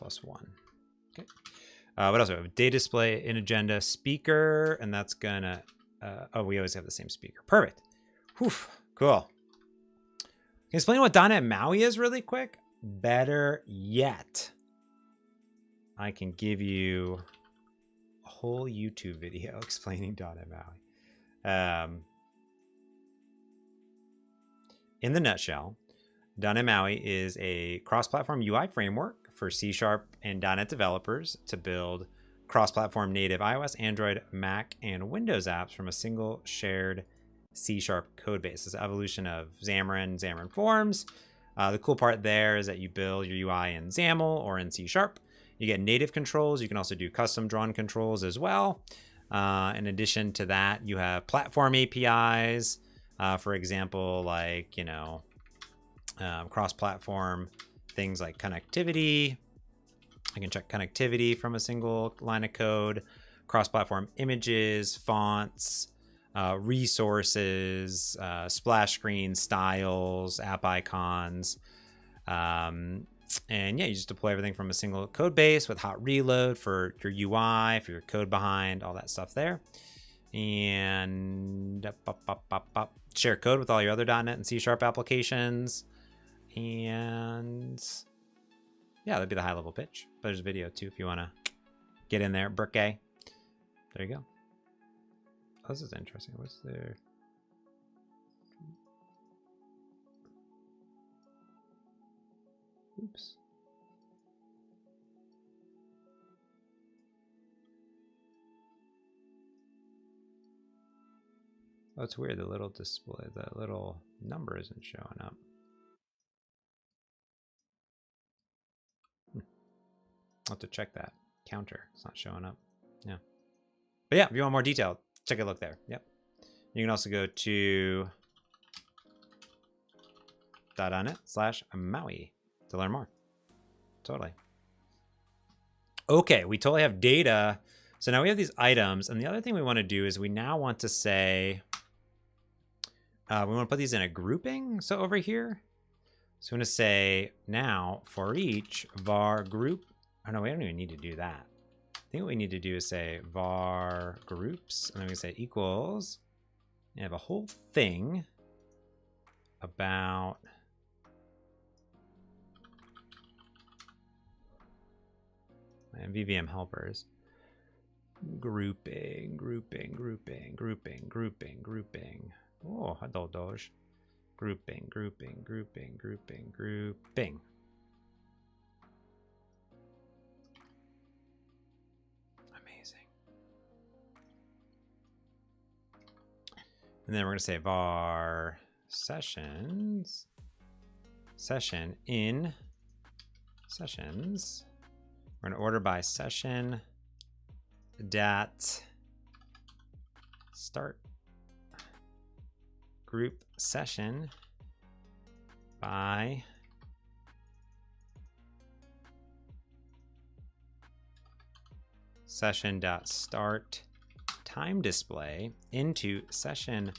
+1. Okay. What else? We have data display in agenda speaker, and that's gonna. We always have the same speaker. Perfect. Whew. Cool. Can you explain what dotnet MAUI is really quick? Better yet, I can give you a whole YouTube video explaining dotnet MAUI. In the nutshell, dotnet MAUI is a cross-platform UI framework for C# and .NET developers to build cross-platform native iOS, Android, Mac, and Windows apps from a single shared C# code base. It's an evolution of xamarin.forms. The cool part there is that you build your UI in XAML or in C#. You get native controls. You can also do custom drawn controls as well. In addition to that, you have platform APIs. For example, like, cross-platform things like connectivity. I can check connectivity from a single line of code, cross-platform images, fonts, resources, splash screens, styles, app icons. And yeah, you just deploy everything from a single code base with hot reload for your UI, for your code behind, all that stuff there. And share code with all your other .NET and C# applications. And yeah, that'd be the high level pitch. But there's a video too if you want to get in there. Burke. There you go. Oh, this is interesting. What's there? Oops. Oh, it's weird. The little display, the little number isn't showing up. I'll have to check that. Counter. It's not showing up. Yeah. But yeah, if you want more detail, check a look there. Yep. You can also go to .net/MAUI to learn more. Totally. Okay, we totally have data. So now we have these items. And the other thing we want to do is we now want to say, we want to put these in a grouping. So over here, so we want to say now for each var group. Oh no, we don't even need to do that. I think what we need to do is say var groups, and then we say equals, and have a whole thing about MVVM helpers. Grouping. Oh, hello, Doge. Grouping. Amazing. And then we're going to say var sessions, session in sessions. We're going to order by session dat start group session by session.start time display into session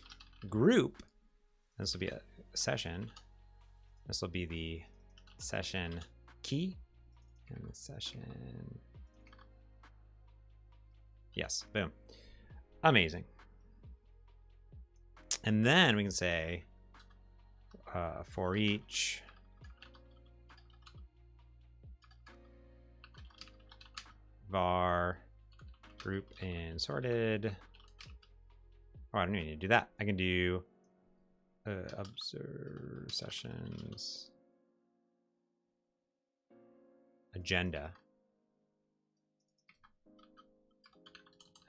group. This will be a session. This will be the session key and the session. Yes, boom. Amazing. And then we can say for each var group and sorted. Oh, I don't even need to do that. I can do observe sessions agenda.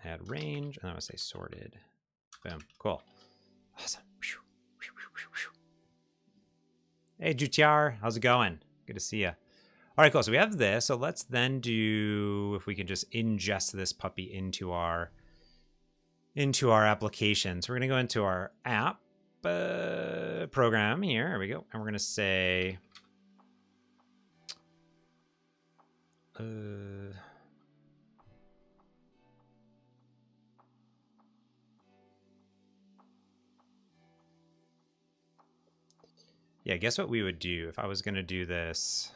Add range, and I'm gonna say sorted. Boom, cool. Awesome. Hey, Jutiar, how's it going? Good to see you. All right, cool. So we have this. So let's then do, if we can just ingest this puppy into our application. So we're gonna go into our app program here. There we go. And we're gonna say, yeah, guess what we would do if I was going to do this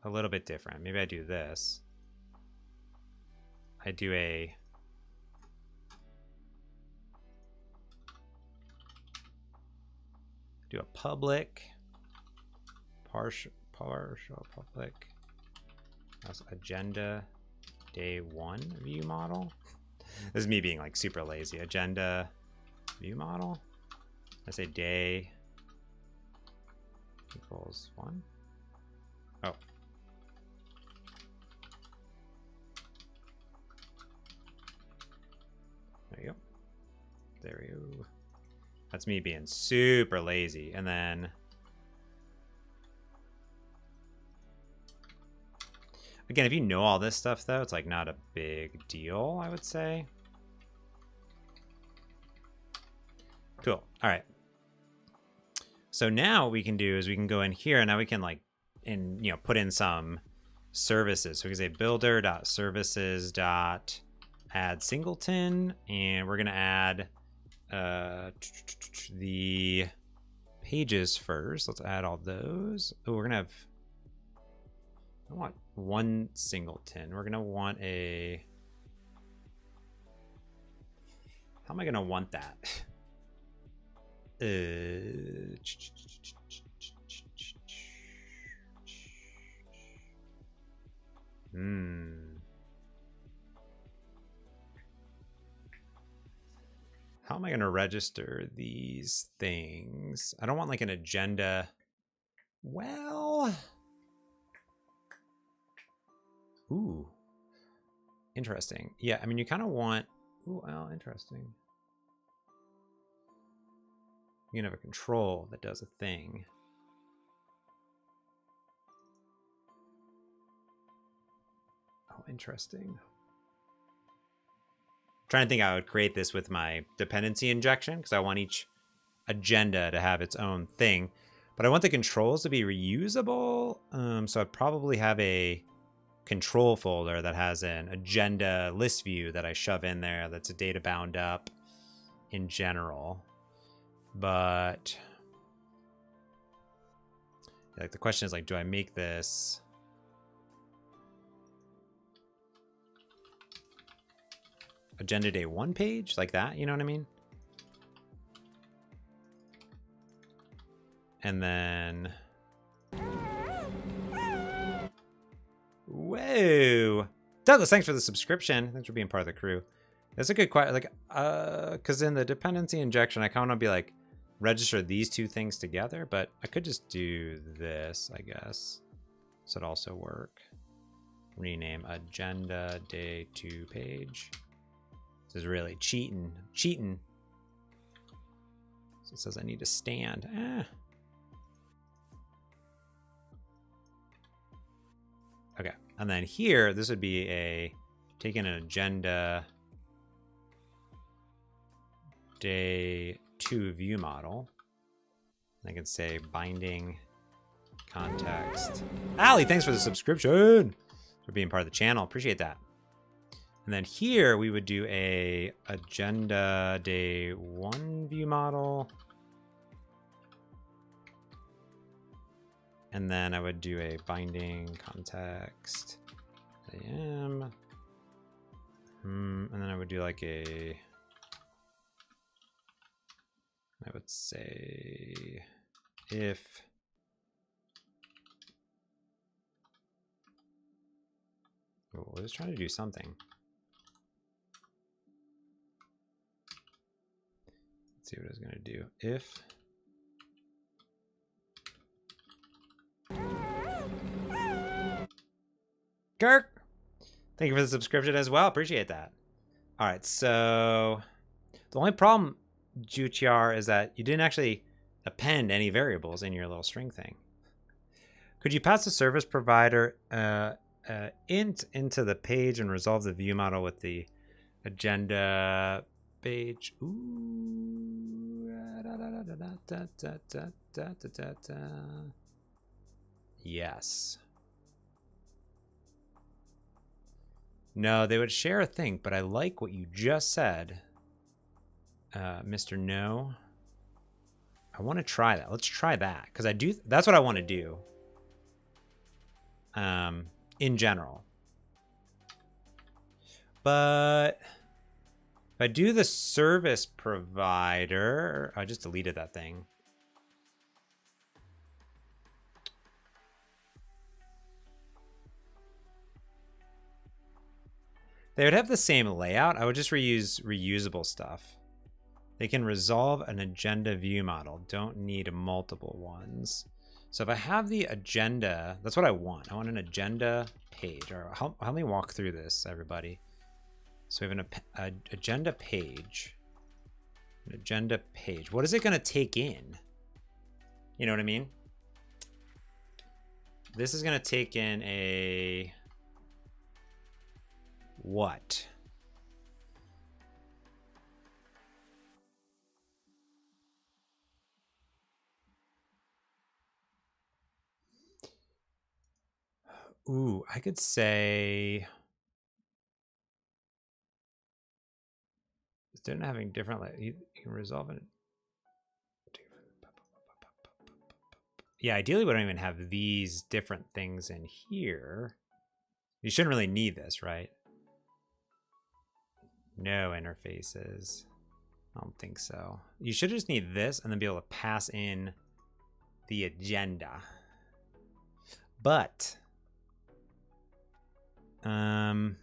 a little bit different. Maybe I do this. I do a public partial public as agenda day 1 view model. This is me being like super lazy. Agenda view model. I say day equals 1. Oh. There you go. There we go. That's me being super lazy. And then again, if you know all this stuff though, it's like not a big deal, I would say. Cool. All right. So now what we can do is we can go in here and now we can like put in some services. So we can say builder.services.add singleton, and we're gonna add the pages first. Let's add all those. Oh, we're gonna have, I want one singleton. We're gonna want a, how am I gonna want that? How am I going to register these things? I don't want like an agenda. Well, ooh, interesting. Yeah, I mean, you kind of want, ooh, well, interesting. You can have a control that does a thing. Oh, interesting. Trying to think how I would create this with my dependency injection, because I want each agenda to have its own thing, but I want the controls to be reusable. So I'd probably have a control folder that has an agenda list view that I shove in there that's a data bound up in general. But like the question is like, do I make this agenda day 1 page like that? You know what I mean? And then, whoa, Douglas, thanks for the subscription. Thanks for being part of the crew. That's a good question. Like, because in the dependency injection, I kind of be like, register these two things together, but I could just do this, I guess. So it also work. Rename agenda day 2 page. This is really cheating. So it says I need to stand. Okay, and then here, this would be a taking an agenda day 2 view model. I can say binding context. Allie, thanks for the subscription, for being part of the channel. Appreciate that. And then here we would do a agenda day 1 view model. And then I would do a binding context AM. And then I would do like I would say if I was trying to do something. Let's see what I was going to do. If Kirk, thank you for the subscription as well. Appreciate that. All right, so the only problem, Juchiar, is that you didn't actually append any variables in your little string thing. Could you pass the service provider int into the page and resolve the view model with the agenda page? Ooh. Yes. No, they would share a thing, but I like what you just said, Mr. No. I want to try that. Let's try that, because that's what I want to do. In general. But if I do the service provider, I just deleted that thing. They would have the same layout. I would just reuse reusable stuff. They can resolve an agenda view model. Don't need multiple ones. So if I have the agenda, that's what I want. I want an agenda page. Or help me walk through this, everybody. So we have an agenda page. An agenda page. What is it going to take in? You know what I mean? This is going to take in a... what? Ooh, I could say instead of having different, you can resolve it. Yeah, ideally we don't even have these different things in here. You shouldn't really need this, right? No interfaces. I don't think so. You should just need this and then be able to pass in the agenda. But the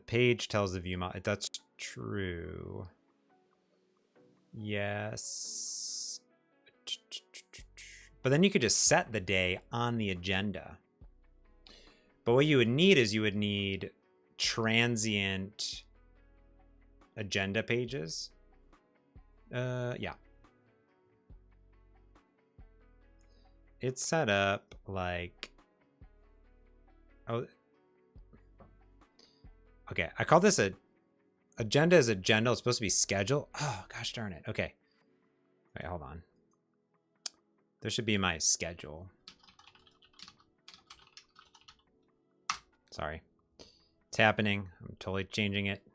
page tells the view model. That's true. Yes. But then you could just set the day on the agenda. But what you would need is you would need transient agenda pages. Yeah. It's set up like, oh, okay. I call this agenda is agenda. It's supposed to be schedule. Oh, gosh darn it. Okay. Wait, hold on. There should be my schedule. Sorry. It's happening. I'm totally changing it.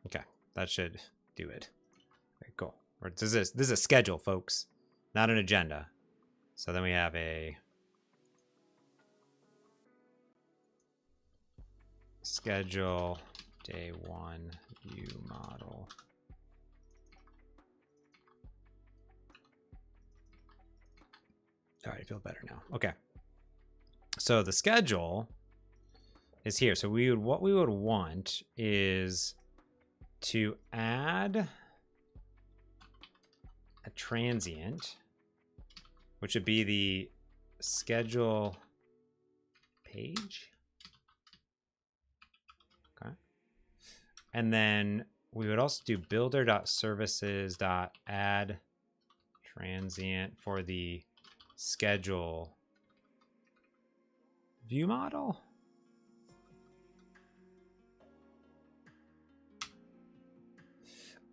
Okay. That should do it. Okay, cool. This is a schedule, folks, not an agenda. So then we have a schedule day 1 view model. All right, I feel better now. Okay. So the schedule is here. So what we would want is to add a transient, which would be the schedule page. Okay. And then we would also do builder.services.add transient for the schedule view model.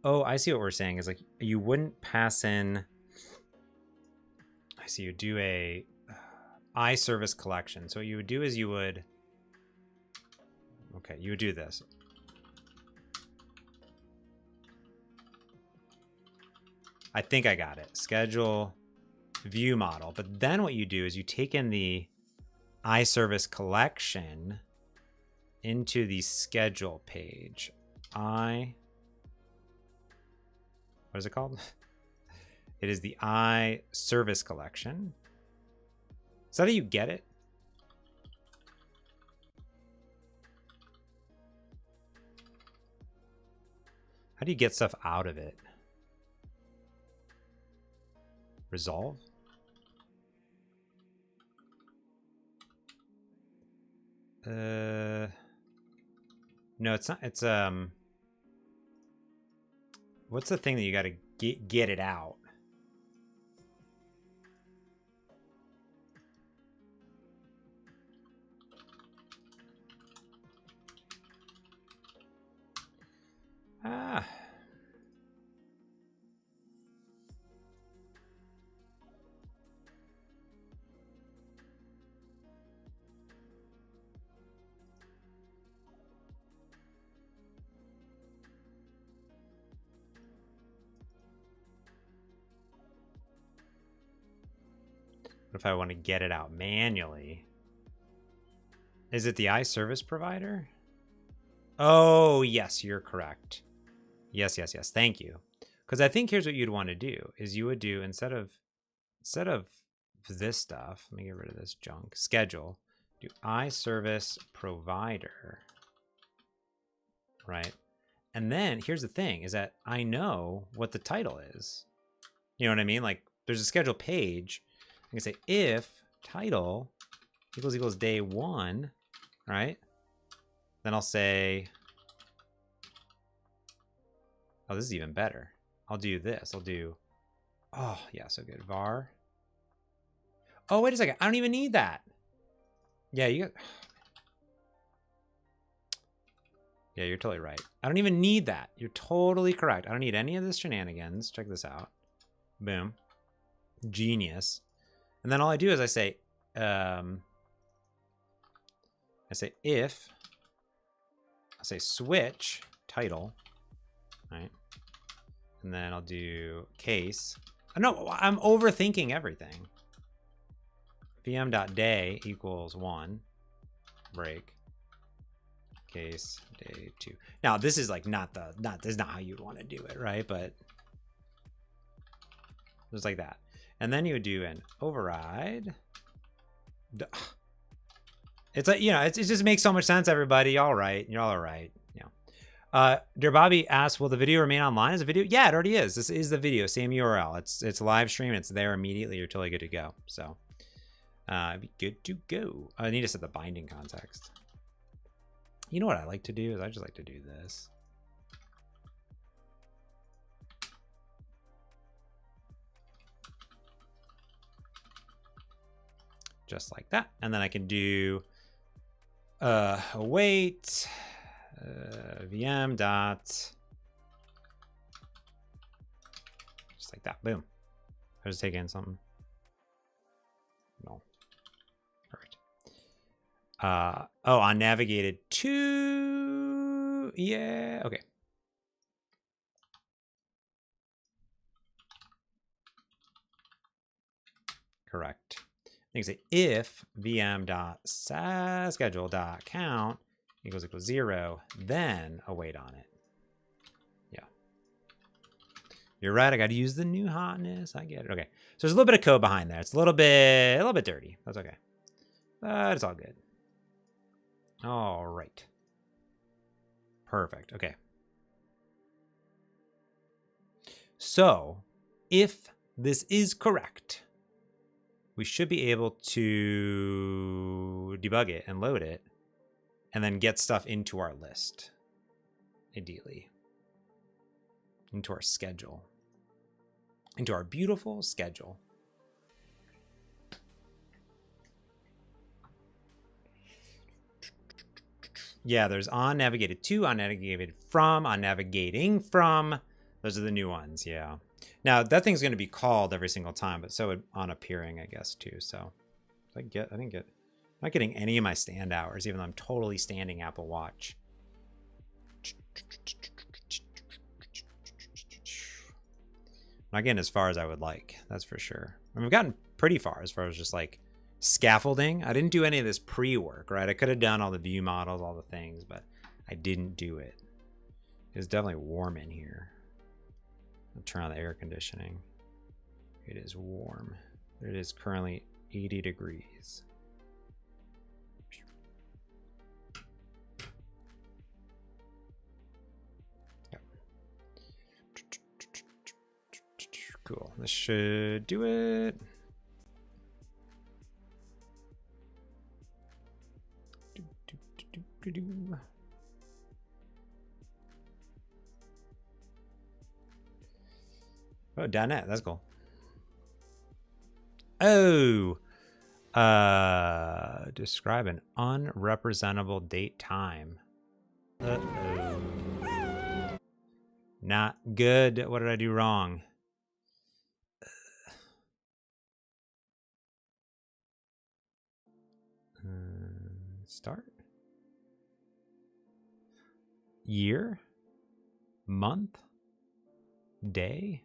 Oh, I see what we're saying is like you wouldn't pass in. I see you do a iService collection. So what you would do is you would, okay, you would do this. I think I got it. Schedule view model. But then what you do is you take in the iService collection into the schedule page. What is it called? It is the iService collection. Is that how you get it? How do you get stuff out of it? Resolve? No, it's not. It's what's the thing that you got to get it out? Ah. What if I want to get it out manually? Is it the iService provider? Oh, yes, you're correct. Yes. Thank you. Because I think here's what you'd want to do is you would do instead of this stuff, let me get rid of this junk. Schedule, do iService provider, right? And then here's the thing is that I know what the title is. You know what I mean? Like there's a schedule page. I can say if title equals day 1, right? Then I'll say, oh, this is even better. I'll do this. I'll do, oh, yeah, so good. Var. Oh, wait a second. I don't even need that. Yeah, you got, yeah, you're totally right. I don't even need that. You're totally correct. I don't need any of this shenanigans. Check this out. Boom. Genius. And then all I do is I say if, I'll say switch title, right? And then I'll do case. No, I'm overthinking everything. vm.day equals 1, break, case day 2. Now this is like this is not how you'd want to do it, right? But just like that. And then you would do an override. It's like, you know, it just makes so much sense, everybody. All right. You're all right. Yeah. Dear Bobby asks, will the video remain online as a video? Yeah, it already is. This is the video, same URL. It's live stream. It's there immediately. You're totally good to go. So be good to go. I need to set the binding context. You know what I like to do is I just like to do this. Just like that. And then I can do await VM dot, just like that. Boom. I just take in something. No. Perfect. Oh, on navigated to, yeah, okay. Correct. You can say if vm.schedule.count equals 0, then await on it. Yeah. You're right. I got to use the new hotness. I get it. Okay. So there's a little bit of code behind there. It's a little bit dirty. That's okay. But it's all good. All right. Perfect. Okay. So if this is correct, we should be able to debug it and load it and then get stuff into our list, ideally, into our schedule, into our beautiful schedule. Yeah, there's on navigated to, on navigated from, on navigating from. Those are the new ones, yeah. Now that thing's going to be called every single time, but so on appearing, I guess, too. So I didn't get, I'm not getting any of my stand hours, even though I'm totally standing Apple Watch. Not getting as far as I would like, that's for sure. I mean, I've gotten pretty far as far as just like scaffolding. I didn't do any of this pre-work, right? I could have done all the view models, all the things, but I didn't do it. It's definitely warm in here. I'll turn on the air conditioning. It is warm. It is currently 80 degrees. Cool. This should do it. Oh, dotnet. That's cool. Oh. Describe an unrepresentable date time. Uh-oh. Not good. What did I do wrong? Start. Year. Month. Day.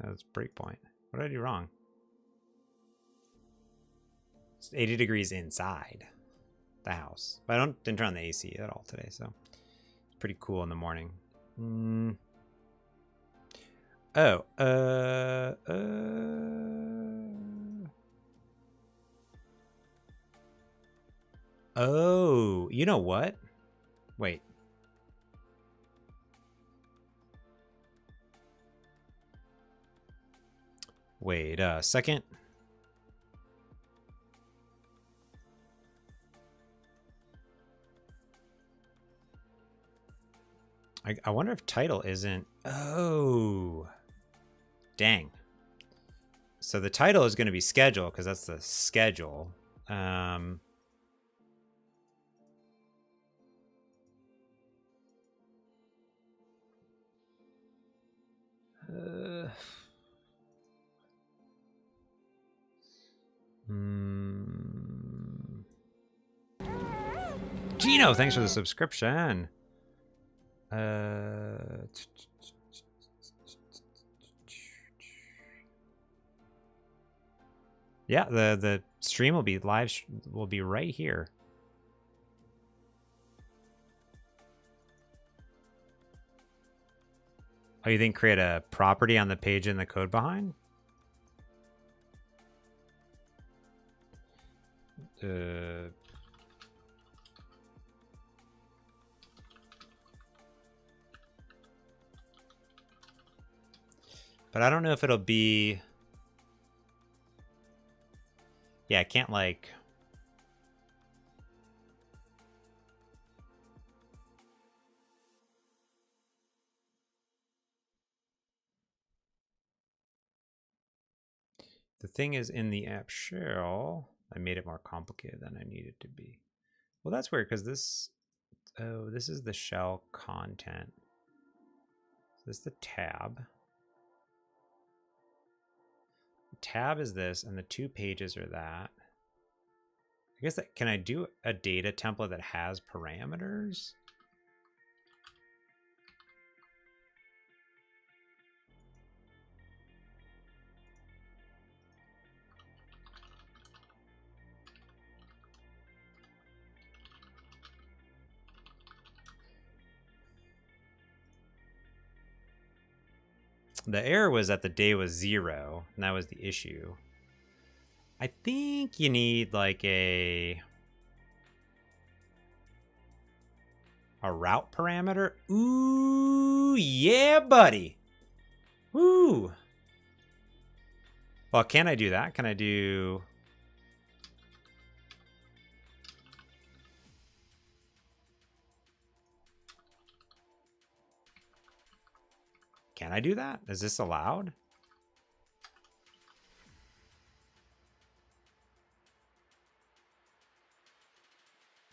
That's breakpoint. What did I do wrong? It's 80 degrees inside the house. But I didn't turn on the AC at all today, so it's pretty cool in the morning. Oh, oh, you know what? Wait. Wait a second. I wonder if title isn't... Oh. Dang. So the title is going to be schedule because that's the schedule. Gino, thanks for the subscription. Yeah, the stream will be live, will be right here. Oh, you think create a property on the page in the code behind? But I don't know if it'll be... Yeah, I can't like... The thing is in the app shell, I made it more complicated than I needed to be. Well, that's weird because this... Oh, this is the shell content. This is the tab. The tab is this, and the 2 pages are that. I guess that, can I do a data template that has parameters? The error was that the day was 0, and that was the issue. I think you need like a route parameter. Ooh, yeah, buddy. Woo. Well, can I do that? Can I do... Can I do that? Is this allowed?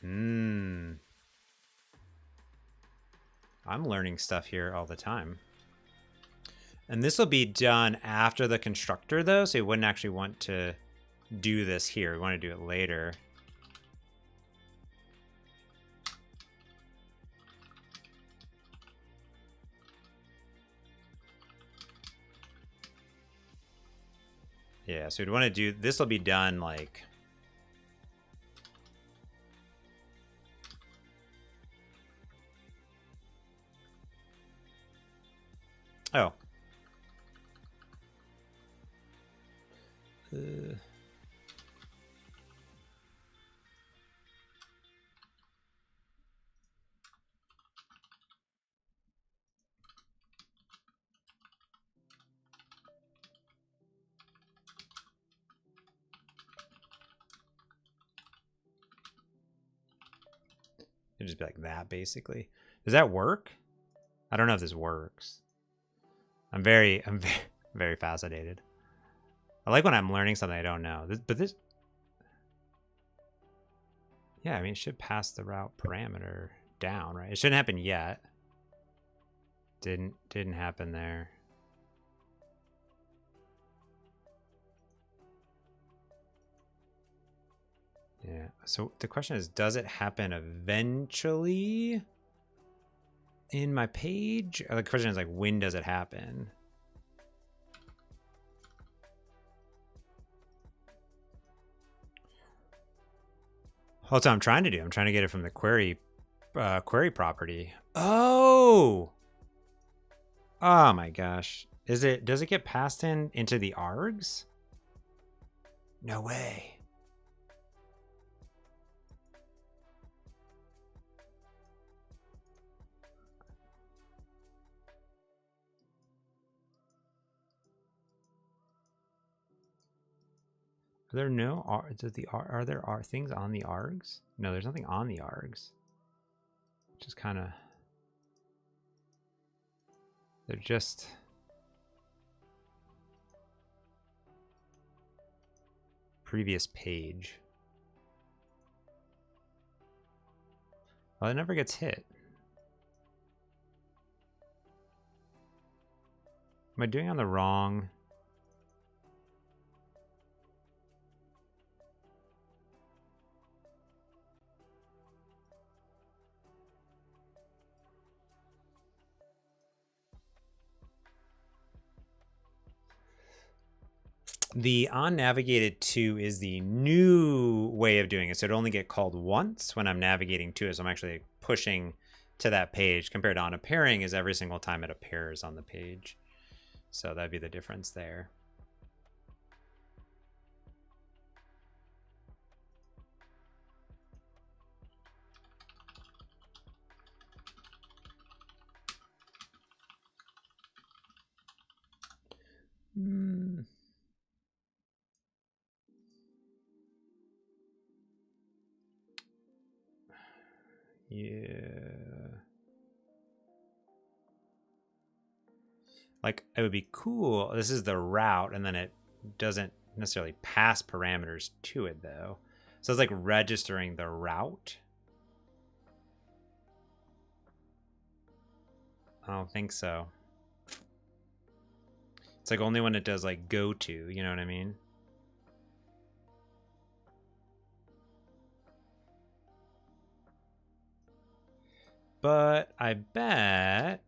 I'm learning stuff here all the time. And this will be done after the constructor, though, so you wouldn't actually want to do this here. We want to do it later. Yeah, so we'd want to do, this will be done like, oh. It'd just be like that, basically. Does that work? I don't know if this works. I'm very, very fascinated. I like when I'm learning something I don't know. But this, yeah, I mean, it should pass the route parameter down, right? It shouldn't happen yet. Didn't happen there. Yeah. So the question is, does it happen eventually in my page? Or the question is like, when does it happen? That's what I'm trying to do. I'm trying to get it from the query property. Oh my gosh. Does it get passed into the args? No way. Are there no are there things on the args? No, there's nothing on the args. Which is kind of, they're just previous page. Well, it never gets hit. Am I doing on the wrong? The onNavigated to is the new way of doing it. So it only get called once when I'm navigating to it. So I'm actually pushing to that page, compared to onAppearing is every single time it appears on the page. So that'd be the difference there. Yeah. Like, it would be cool. This is the route, and then it doesn't necessarily pass parameters to it, though. So it's like registering the route. I don't think so. It's like only when it does like go to, you know what I mean? But I bet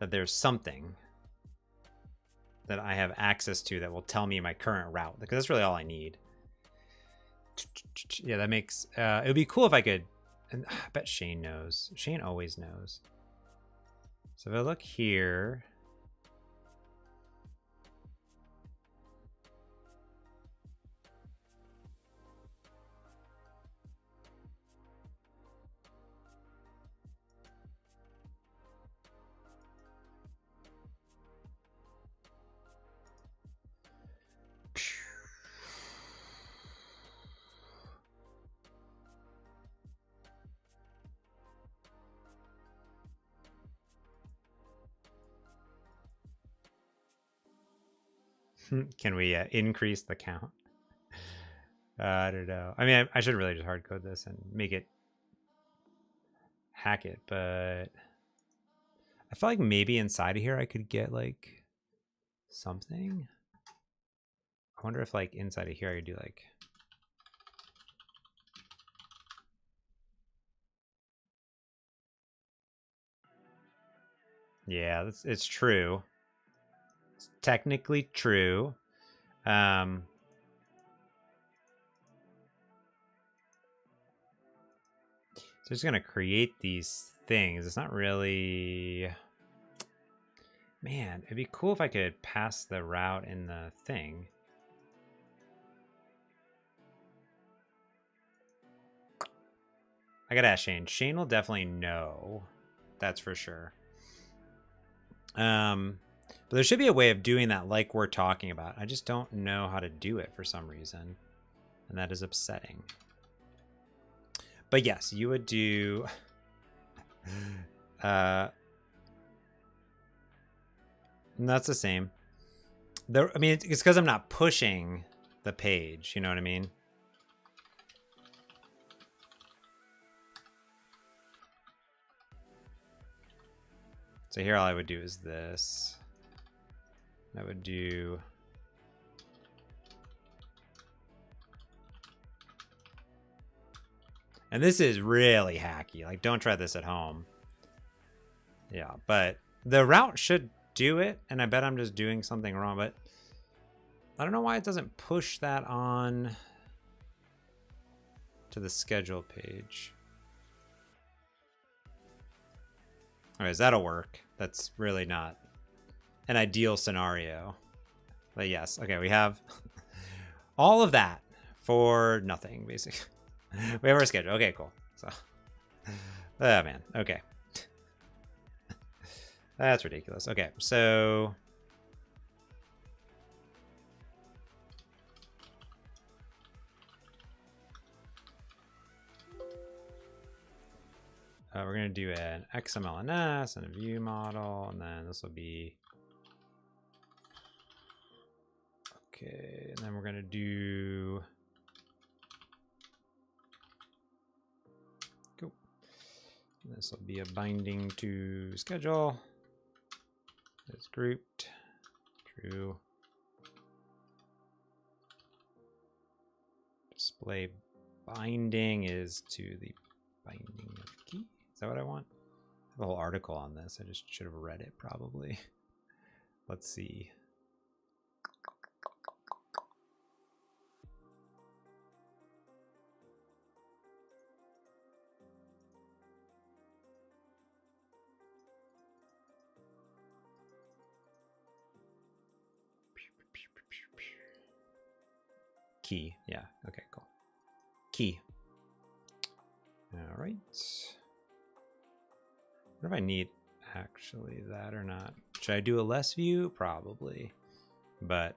that there's something that I have access to that will tell me my current route, because that's really all I need. Yeah, that makes it would be cool if I could, and I bet Shane knows. Shane always knows. So if I look here, Can we increase the count? I don't know. I mean, I should really just hard code this and make it hack it, but I feel like maybe inside of here I could get like something. I wonder if like inside of here I could do like, yeah, it's true. It's technically true. So just gonna create these things. It's not really, man, it'd be cool if I could pass the route in the thing. I gotta ask Shane. Shane will definitely know. That's for sure. But there should be a way of doing that like we're talking about. I just don't know how to do it for some reason. And that is upsetting. But yes, you would do... that's the same. I mean, it's because I'm not pushing the page. You know what I mean? So here all I would do is this. I would do... And this is really hacky. Like, don't try this at home. Yeah, but the route should do it, and I bet I'm just doing something wrong, but I don't know why it doesn't push that on to the schedule page. Anyways, that'll work. That's really not an ideal scenario. But yes, okay, we have all of that for nothing, basically. We have our schedule. Okay, cool. So, oh man, okay. That's ridiculous. Okay, so we're going to do an XMLNS and a view model, and then this will be... Okay, and then we're going to do... Cool. This will be a binding to schedule. It's grouped. True. Display binding is to the binding of key. Is that what I want? I have a whole article on this. I just should have read it probably. Let's see. Key. Yeah. Okay, cool. Key. All right. What if I need actually that or not? Should I do a less view? Probably. But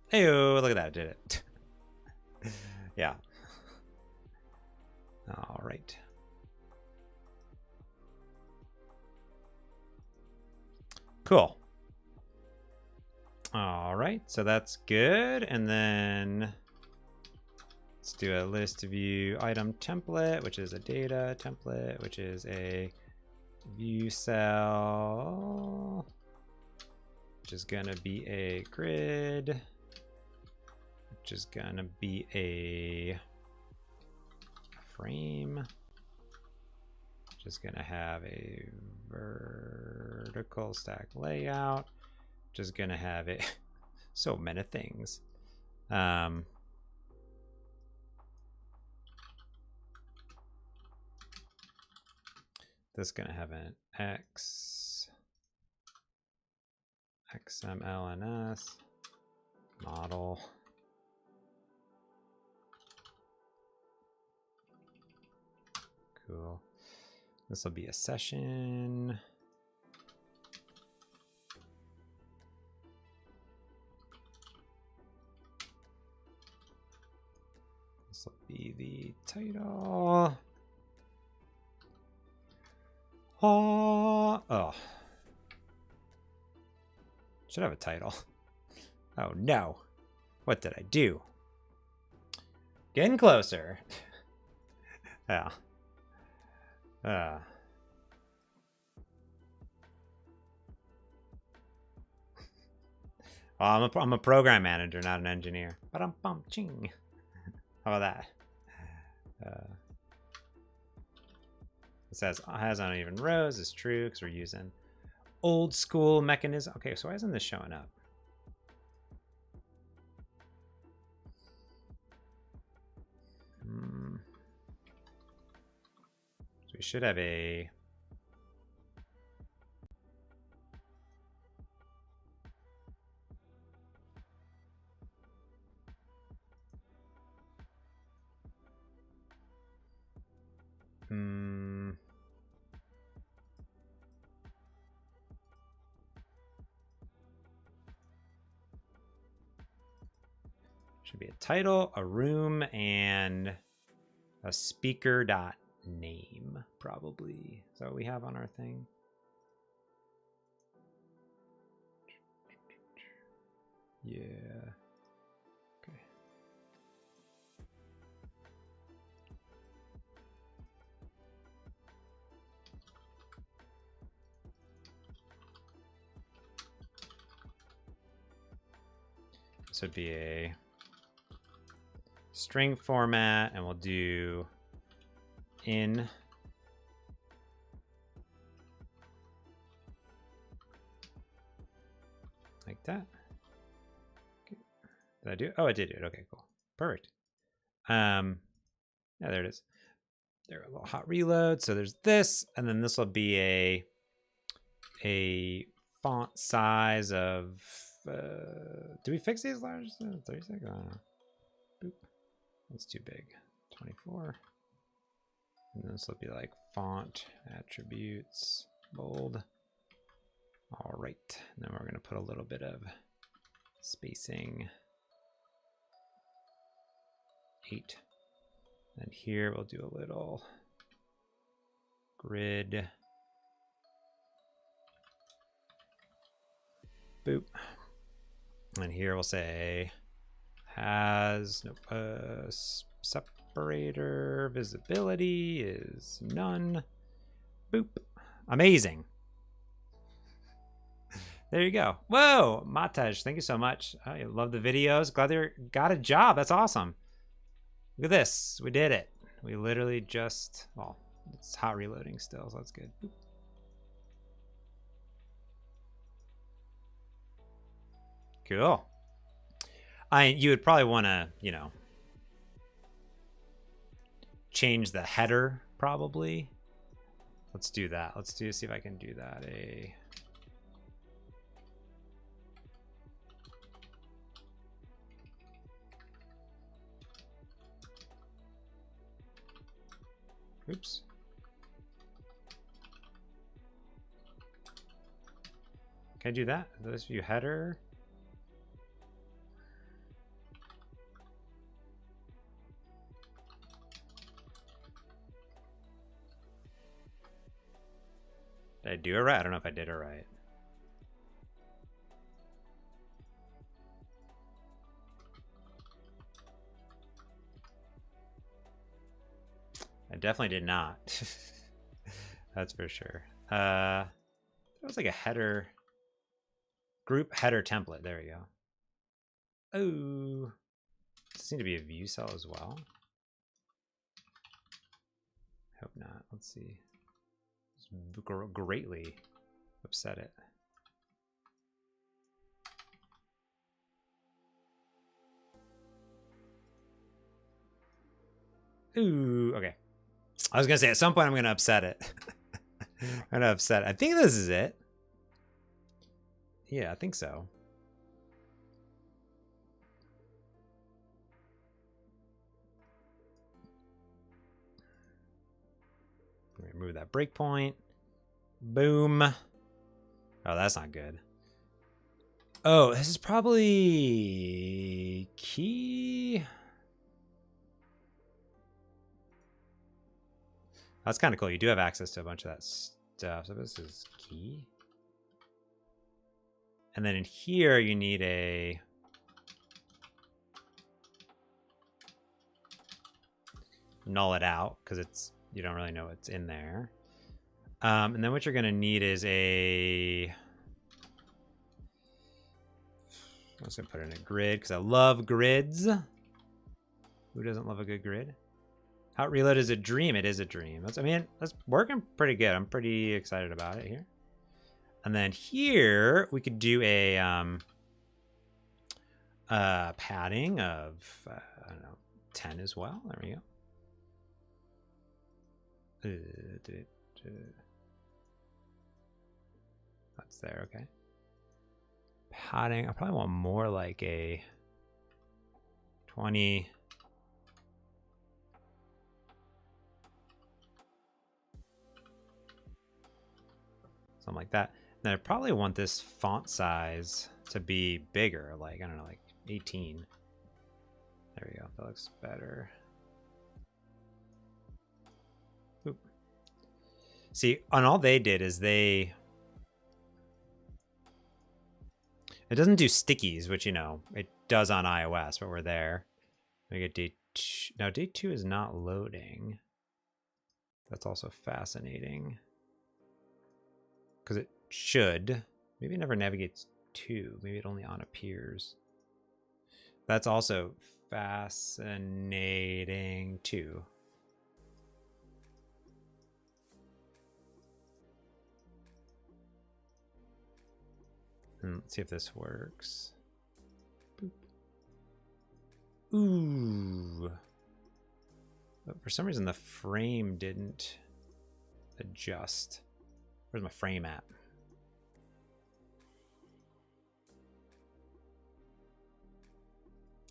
hey, look at that. I did it. Yeah. All right. Cool. All right, so that's good. And then let's do a list view item template, which is a data template, which is a view cell, which is gonna be a grid, which is gonna be a frame, which is gonna have a vertical stack layout, which is gonna have it so many things. This is gonna have an XMLNS model. Cool. This will be a session. This will be the title. Oh. Should have a title. Oh no. What did I do? Getting closer. Yeah. Well, I'm a program manager, not an engineer. Ba-dum-bum-ching. How about that? It says has uneven rows. It's true because we're using old school mechanism. Okay, so why isn't this showing up? So we should have a should be a title, a room, and a speaker dot name, probably. Is that what we have on our thing? Yeah. Okay. This would be a string format, and we'll do in like that. Okay. Did I do it? Oh, I did do it. Okay, cool. Perfect. Yeah, there it is. There, a little hot reload. So there's this, and then this will be a font size of do we fix these large? 36? I don't know. Boop. That's too big. 24. And this will be like font attributes bold. All right. And then we're going to put a little bit of spacing. 8. And here we'll do a little grid. Boop. And here we'll say has no separator visibility is none. Boop. Amazing. There you go. Whoa, Mataj, thank you so much. I love the videos. Glad they got a job. That's awesome. Look at this. We did it. We literally just, well, it's hot reloading still, so that's good. Boop. Cool. You would probably want to, you know, change the header probably. Let's do that. Let's see if I can do that. Oops. Can I do that? This view header. Did I do it right? I don't know if I did it right. I definitely did not. That's for sure. It was like a header, group header template. There we go. Oh, does it need to be a view cell as well? Hope not. Let's see. Greatly upset it. Ooh, okay. I was gonna say at some point I'm gonna upset it. I'm gonna upset it. I think this is it. Yeah, I think so. Remove that breakpoint. Boom. Oh, that's not good. Oh, this is probably key. That's kind of cool. You do have access to a bunch of that stuff. So this is key. And then in here, you need a null it out because it's you don't really know what's in there. And then what you're going to need is a. I'm just going to put in a grid because I love grids. Who doesn't love a good grid? How reload is a dream. It is a dream. I mean, that's working pretty good. I'm pretty excited about it here. And then here we could do a padding of I don't know 10 as well. There we go. That's there. Okay. Padding. I probably want more like a 20. Something like that. Then I probably want this font size to be bigger, like, I don't know, like 18. There we go. That looks better. Oop. See, on all they did is it doesn't do stickies, which, you know, it does on iOS, but we're there. We get day 2. Now, day 2 is not loading. That's also fascinating. Because it should. Maybe it never navigates to. Maybe it only on appears. That's also fascinating too. And let's see if this works. Boop. Ooh. But for some reason the frame didn't adjust. Where's my frame at?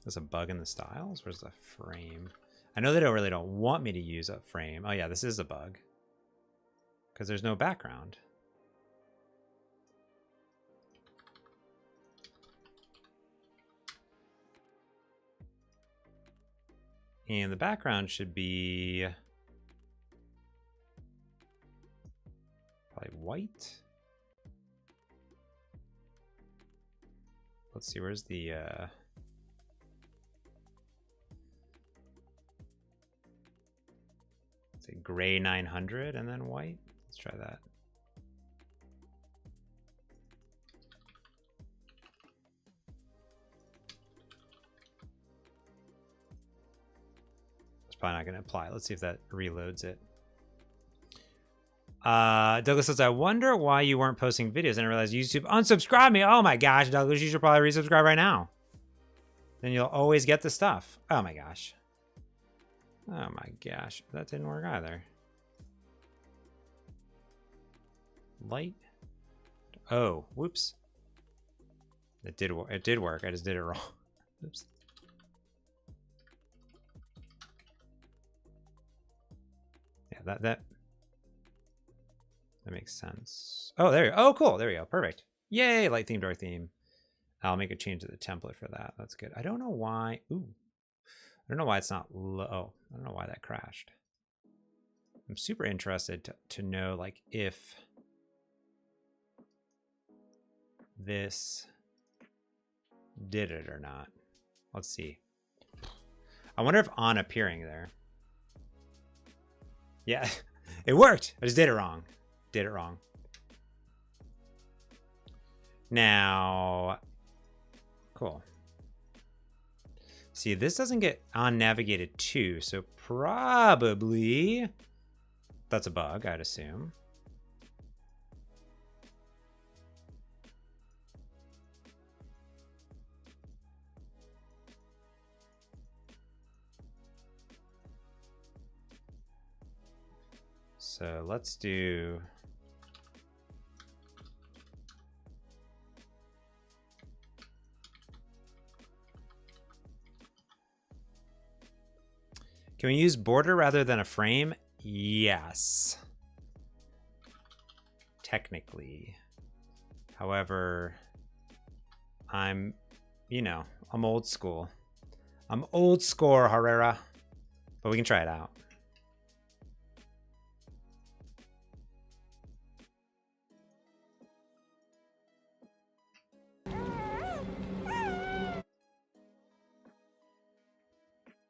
There's a bug in the styles. Where's the frame? I know they really don't want me to use a frame. Oh yeah, this is a bug. Because there's no background. And the background should be probably white. Let's see, where's the say gray 900 and then white. Let's try that. It's probably not going to apply. Let's see if that reloads it. Douglas says, I wonder why you weren't posting videos. And I realized YouTube unsubscribed me. Oh my gosh, Douglas, you should probably resubscribe right now. Then you'll always get the stuff. Oh my gosh. Oh my gosh, that didn't work either. Light. Oh, whoops. It did work. It did work. I just did it wrong. Oops. Yeah, that makes sense. Oh, there you go. Oh, cool. There we go. Perfect. Yay, light theme, dark theme. I'll make a change to the template for that. That's good. I don't know why. Ooh. I don't know why it's not low. I don't know why that crashed. I'm super interested to know, like, if this did it or not. Let's see. I wonder if on appearing there. Yeah, it worked. I just did it wrong. Did it wrong. Now, cool. See, this doesn't get on navigated to, so probably that's a bug, I'd assume. So let's do. Can we use border rather than a frame? Yes. Technically. However, I'm old school. I'm old school, Herrera. But we can try it out.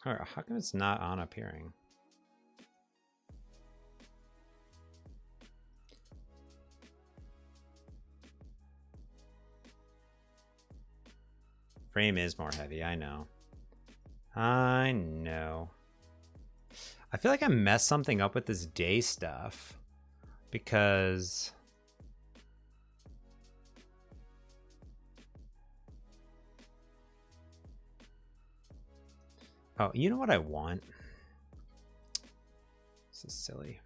All right, how come it's not on appearing? Frame is more heavy, I know. I know. I feel like I messed something up with this day stuff because oh, you know what I want? This is silly.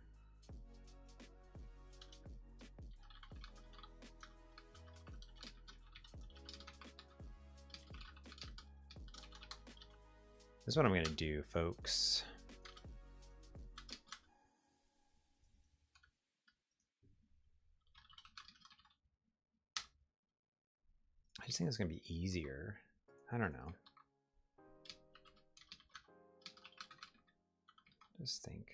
This is what I'm gonna do, folks. I just think it's gonna be easier. I don't know. Just think.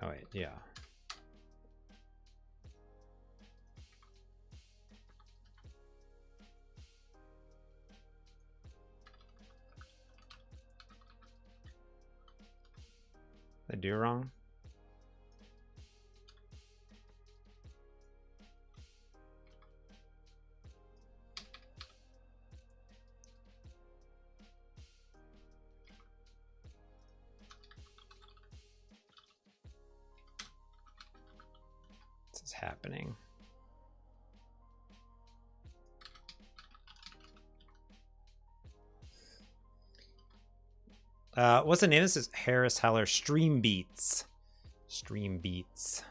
Oh wait, yeah. Did I do it wrong? This is happening. What's the name? This is Harris Heller Stream Beats. Stream Beats.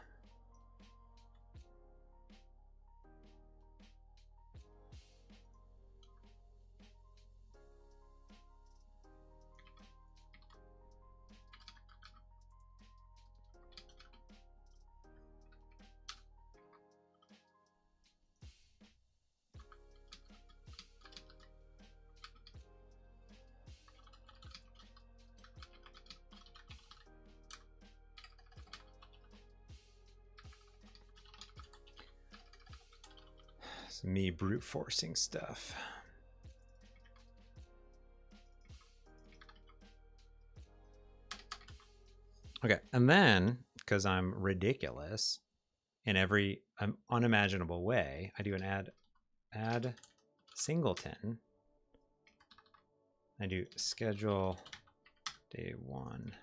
It's me brute forcing stuff. Okay, and then, because I'm ridiculous in every unimaginable way, I do an add singleton. I do schedule day 1,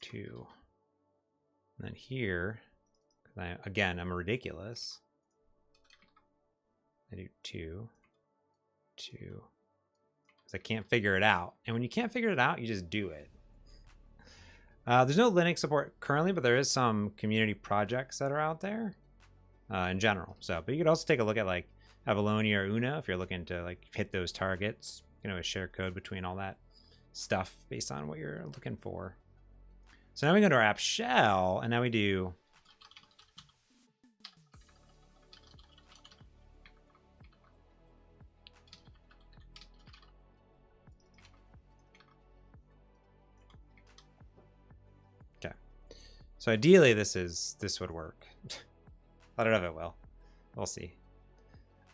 2, and then here, again, I'm ridiculous. I do 2, 2, because I can't figure it out. And when you can't figure it out, you just do it. There's no Linux support currently, but there is some community projects that are out there in general. So, but you could also take a look at like Avalonia or Una if you're looking to like hit those targets. You know, share code between all that stuff based on what you're looking for. So now we go to our app shell, and now we do so ideally this would work. I don't know if it will. We'll see.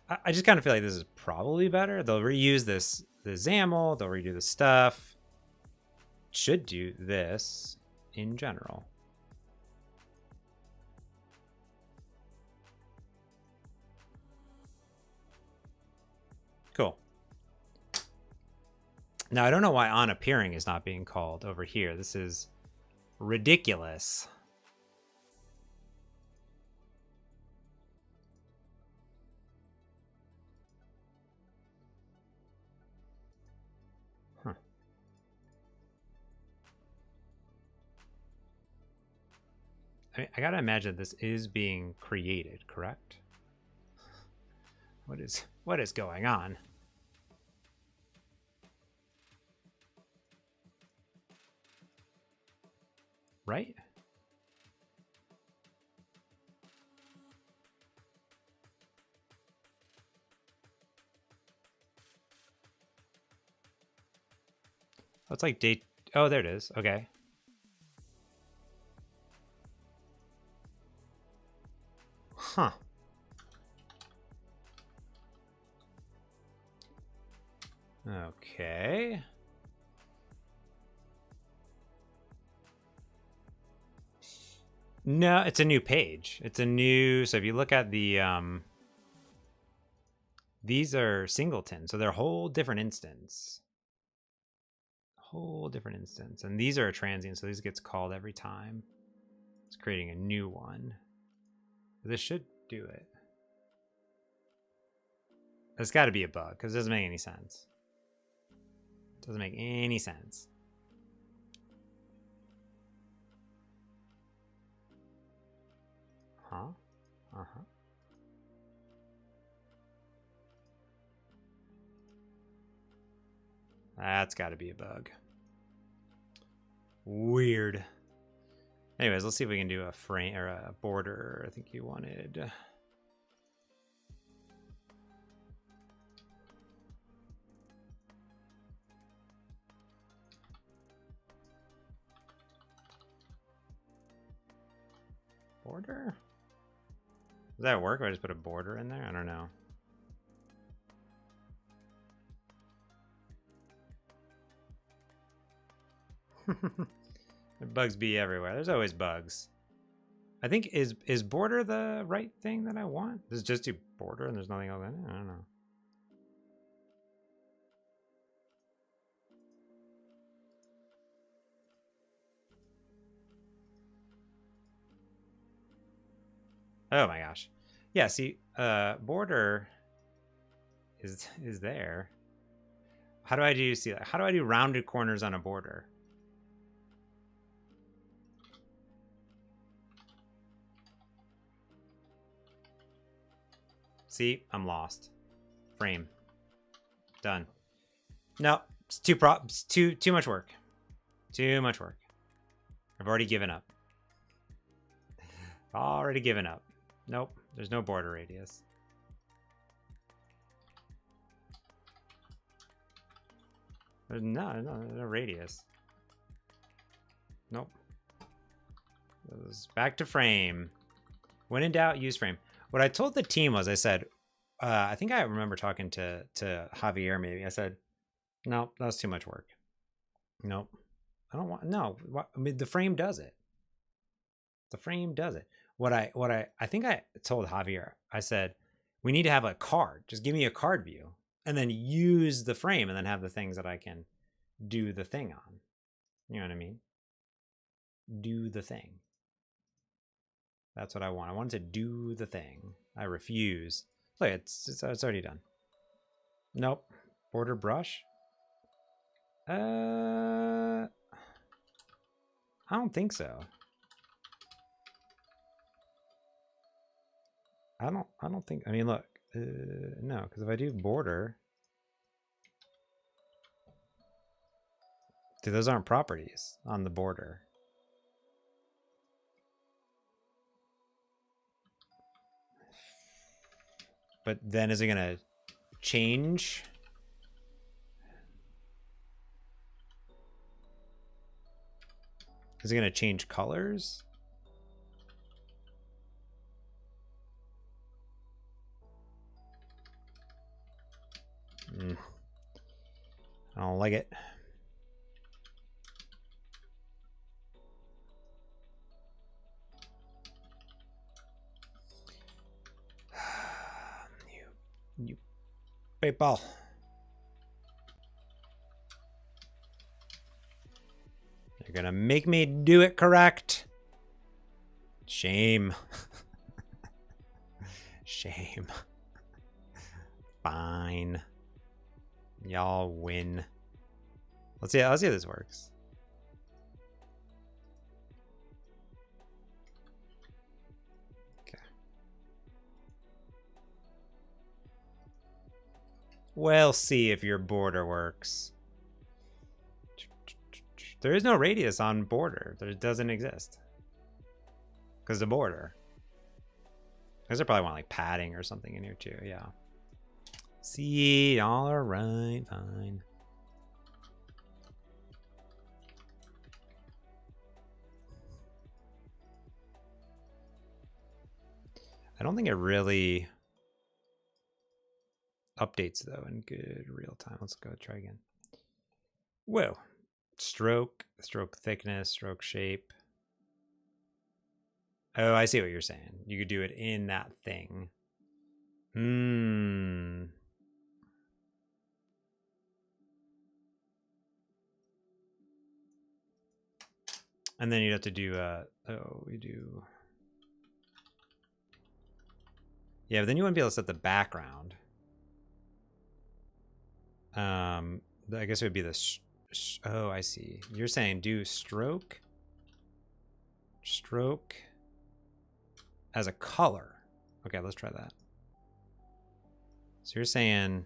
I just kind of feel like this is probably better. They'll reuse the XAML, they'll redo the stuff. Should do this in general. Cool. Now I don't know why on appearing is not being called over here. This is ridiculous. I gotta imagine this is being created, correct? What is going on? Right? Oh, it's like day. Oh, there it is. Okay. Huh. Okay. No, it's a new page. It's a new, so if you look at the these are singleton, so they're a whole different instance. Whole different instance. And these are a transient, so these gets called every time. It's creating a new one. This should do it. There's got to be a bug because it doesn't make any sense. It doesn't make any sense. Huh? Uh-huh. That's got to be a bug. Weird. Anyways, let's see if we can do a frame or a border. I think you wanted. Border? Does that work if I just put a border in there? I don't know. Bugs be everywhere. There's always bugs. I think is border the right thing that I want? Does it just do border and there's nothing else in it? I don't know. Oh my gosh. Yeah, see, border is there. How do I do see that? How do I do rounded corners on a border? See, I'm lost. Frame. Done. No, it's too much work. Too much work. I've already given up. Already given up. Nope, there's no border radius. There's no radius. Nope. Back to frame. When in doubt, use frame. What I told the team was, I said, I think I remember talking to Javier maybe. I said, no, that's too much work. Nope. I don't want, no. I mean, the frame does it. The frame does it. What I think I told Javier, I said, we need to have a card. Just give me a card view and then use the frame and then have the things that I can do the thing on. You know what I mean? Do the thing. That's what I want. I want to do the thing. I refuse. Look, it's already done. Nope. Border brush? I don't think so. I don't think, I mean, look, no, because if I do border, dude, those aren't properties on the border. But then is it going to change? Is it going to change colors? I don't like it. You people. You're gonna make me do it correct. Shame. Shame. Fine. Y'all win. Let's see if this works. Okay. We'll see if your border works. There is no radius on border. There doesn't exist. Because the border. Because they probably want like padding or something in here too. Yeah. See, all right, fine. I don't think it really updates though in good real time. Let's go try again. Whoa. Stroke, stroke thickness, stroke shape. Oh, I see what you're saying. You could do it in that thing. And then you'd have to do we do. Yeah, but then you wouldn't be able to set the background. I guess it would be the oh, I see. You're saying do stroke as a color. Okay, let's try that. So you're saying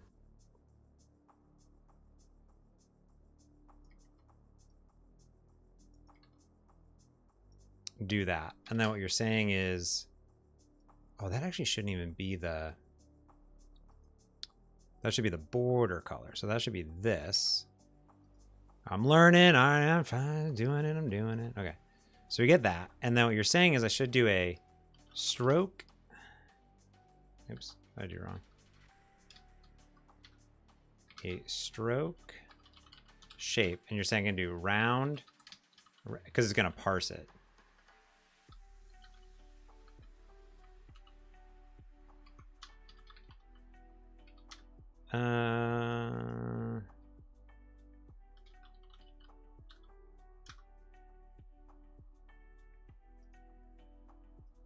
do that. And then what you're saying is, oh, that actually shouldn't even be the, that should be the border color. So that should be this. I'm learning. I'm fine. Doing it. I'm doing it. Okay. So we get that. And then what you're saying is I should do a stroke. Oops. I did wrong. A stroke shape. And you're saying I can do round because it's going to parse it.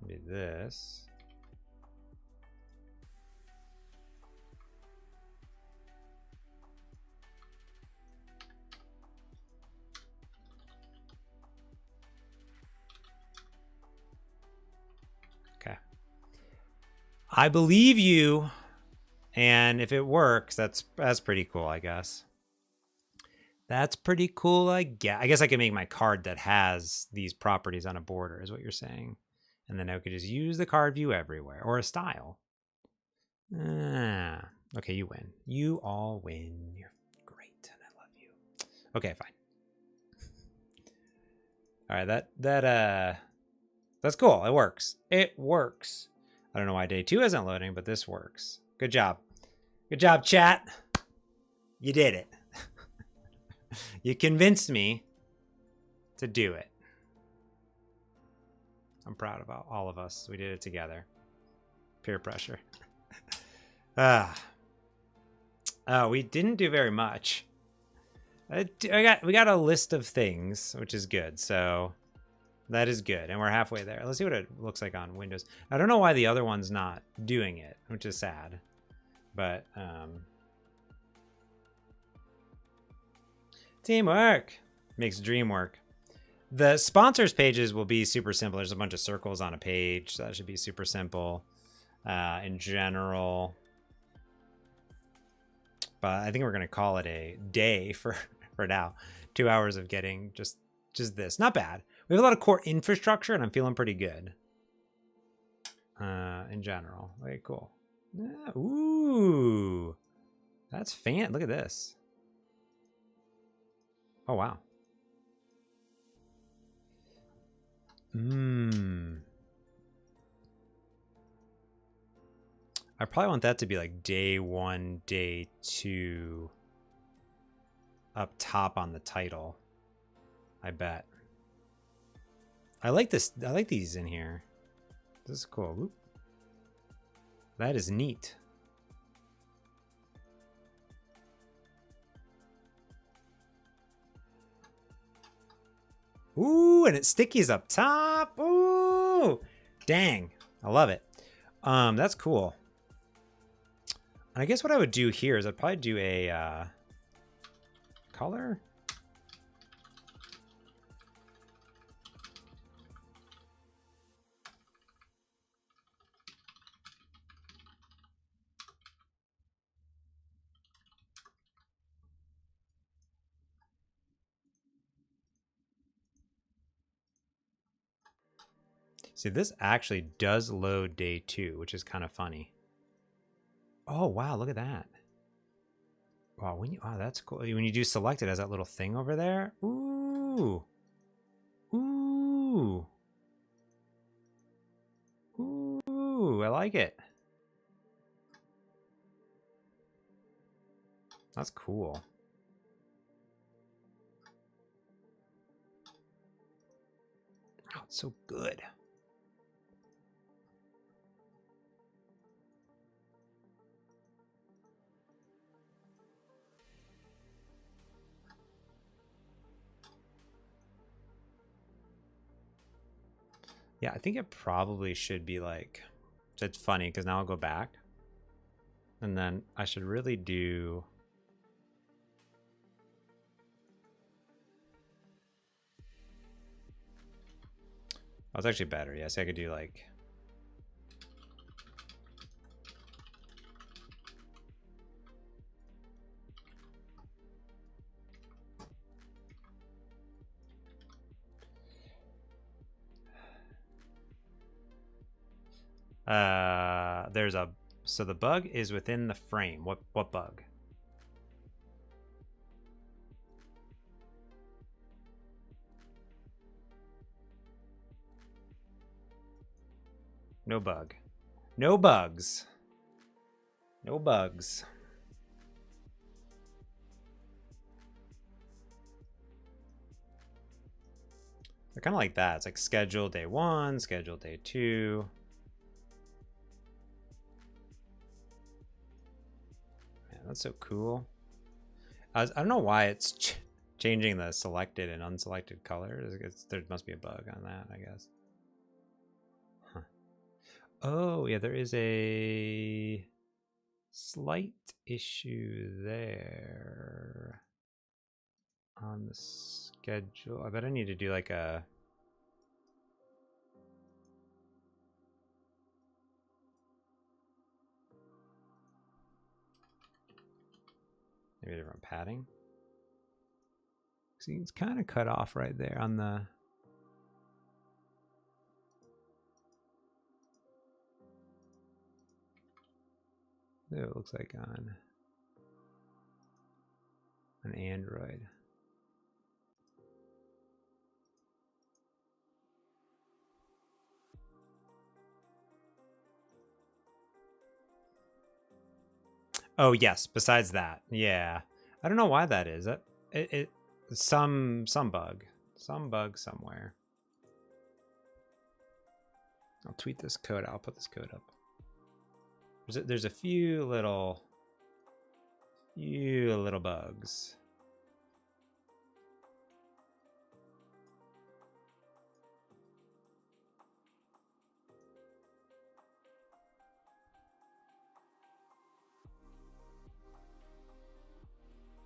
Maybe this. Okay. I believe you. And if it works, that's pretty cool, I guess. That's pretty cool, I guess. I guess I can make my card that has these properties on a border, is what you're saying. And then I could just use the card view everywhere, or a style. Okay, you win. You all win. You're great, and I love you. Okay, fine. All right, that's cool. It works. It works. I don't know why day 2 isn't loading, but this works. Good job. Good job, chat. You did it. You convinced me to do it. I'm proud of all of us. We did it together. Peer pressure. We didn't do very much. We got a list of things, which is good. So that is good. And we're halfway there. Let's see what it looks like on Windows. I don't know why the other one's not doing it, which is sad. But teamwork makes dream work. The sponsors pages will be super simple. There's a bunch of circles on a page, so that should be super simple in general. But I think we're gonna call it a day for now. 2 hours of getting just this. Not bad. We have a lot of core infrastructure, and I'm feeling pretty good in general. Okay, cool. Yeah, ooh, that's fan. Look at this. Oh, wow. I probably want that to be like day 1, day 2 up top on the title. I bet. I like this. I like these in here. This is cool. Oop. That is neat. Ooh, and it stickies up top. Ooh, dang. I love it. That's cool. And I guess what I would do here is I'd probably do a color. See, this actually does load day 2, which is kind of funny. Oh, wow, look at that. Wow, wow, that's cool. When you do select it, has that little thing over there. Ooh. Ooh. Ooh, I like it. That's cool. Oh, it's so good. Yeah, I think it probably should be like, it's funny because now I'll go back and then I should really do, oh, it's actually better. Yes, I could do like, there's a, so the bug is within the frame. What bug? No bug. No bugs. No bugs. They're kind of like that. It's like schedule day 1, schedule day 2. Man, that's so cool. I don't know why it's changing the selected and unselected colors. There must be a bug on that, I guess. Huh. Oh, yeah, there is a slight issue there on the schedule. I bet I need to do like a, maybe a different padding. See, it's kind of cut off right there on the, it looks like on an Android. Oh yes, besides that, yeah, I don't know why that is. It some bug somewhere. I'll tweet this code. I'll put this code up. There's a few little bugs.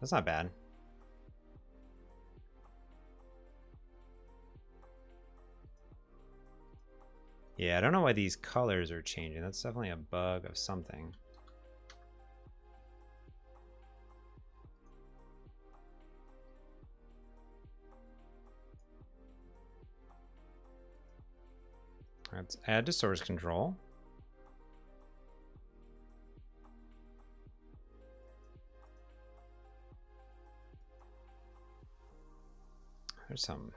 That's not bad. Yeah, I don't know why these colors are changing. That's definitely a bug of something. Let's add to source control. There's some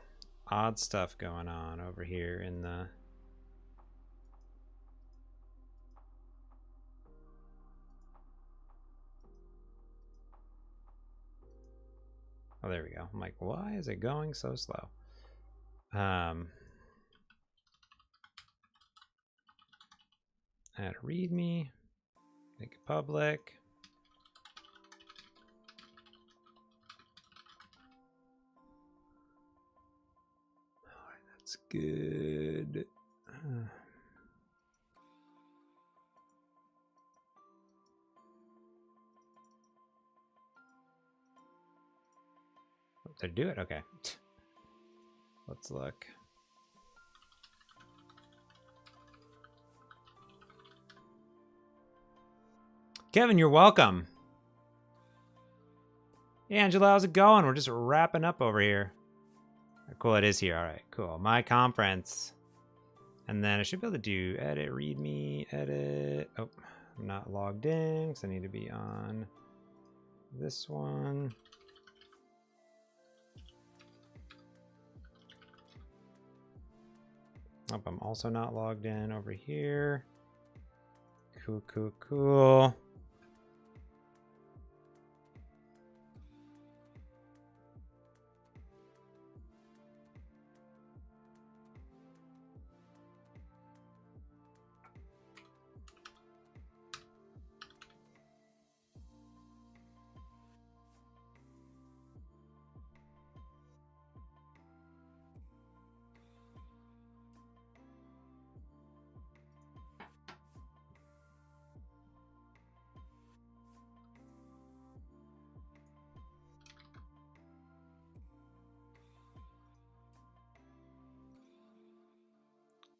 odd stuff going on over here in the, oh, there we go. I'm like, why is it going so slow? Add a readme, make it public. All right, that's good. They do it? Okay. Let's look. Kevin, you're welcome. Hey, Angela, how's it going? We're just wrapping up over here. Cool, it is here. All right, cool. My conference. And then I should be able to do edit, readme, edit. Oh, I'm not logged in because I need to be on this one. Oh, I'm also not logged in over here. Cool, cool, cool.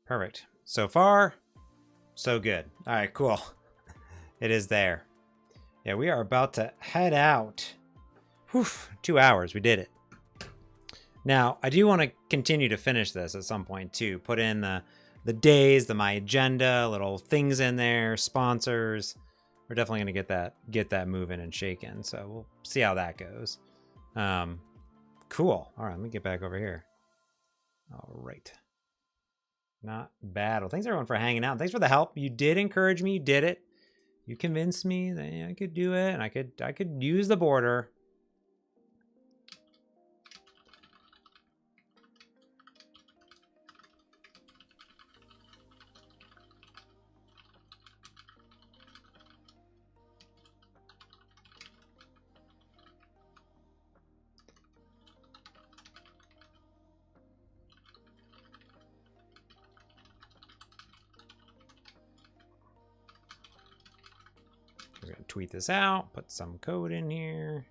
Perfect. So far, so good. All right, cool. It is there. Yeah, we are about to head out. Whew, 2 hours. We did it. Now, I do want to continue to finish this at some point too. Put in the days, my agenda, little things in there, sponsors. We're definitely going to get that moving and shaking. So we'll see how that goes. Cool. All right, let me get back over here. All right. Not bad. Well, thanks everyone for hanging out. Thanks for the help. You did encourage me. You did it. You convinced me that I could do it, and I could use the border. We're gonna tweet this out, put some code in here.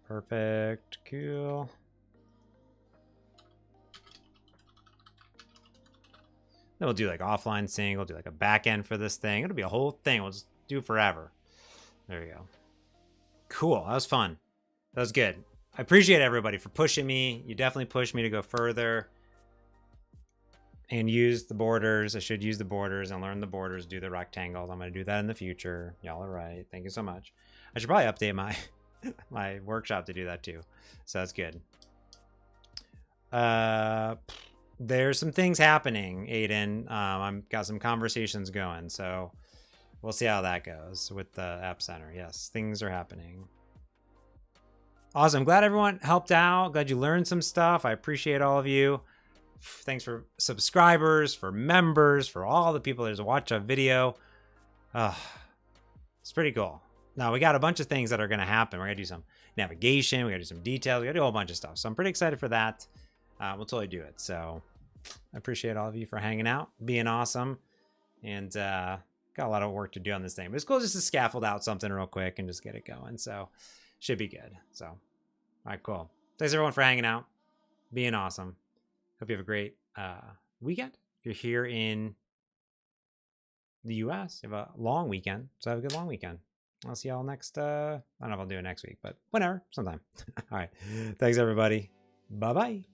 Perfect, cool. Then we'll do like offline sync, we'll do like a back end for this thing. It'll be a whole thing, we'll just do it forever. There we go. Cool, that was fun. That was good. I appreciate everybody for pushing me. You definitely pushed me to go further and use the borders. I should use the borders and learn the borders, do the rectangles. I'm going to do that in the future. Y'all are right. Thank you so much. I should probably update my my workshop to do that too. So that's good. There's some things happening, Aiden. I've got some conversations going, so we'll see how that goes with the App Center. Yes, things are happening. Awesome. Glad everyone helped out. Glad you learned some stuff. I appreciate all of you. Thanks for subscribers, for members, for all the people that just watch a video. It's pretty cool. Now we got a bunch of things that are going to happen. We're going to do some navigation. We got to do some details. We got to do a whole bunch of stuff. So I'm pretty excited for that. We'll totally do it. So I appreciate all of you for hanging out, being awesome, and got a lot of work to do on this thing. But it's cool just to scaffold out something real quick and just get it going. So should be good. So, all right, cool. Thanks everyone for hanging out, being awesome. Hope you have a great weekend. If you're here in the US, you have a long weekend. So have a good long weekend. I'll see y'all next, I don't know if I'll do it next week, but whenever, sometime. All right. Thanks everybody. Bye-bye.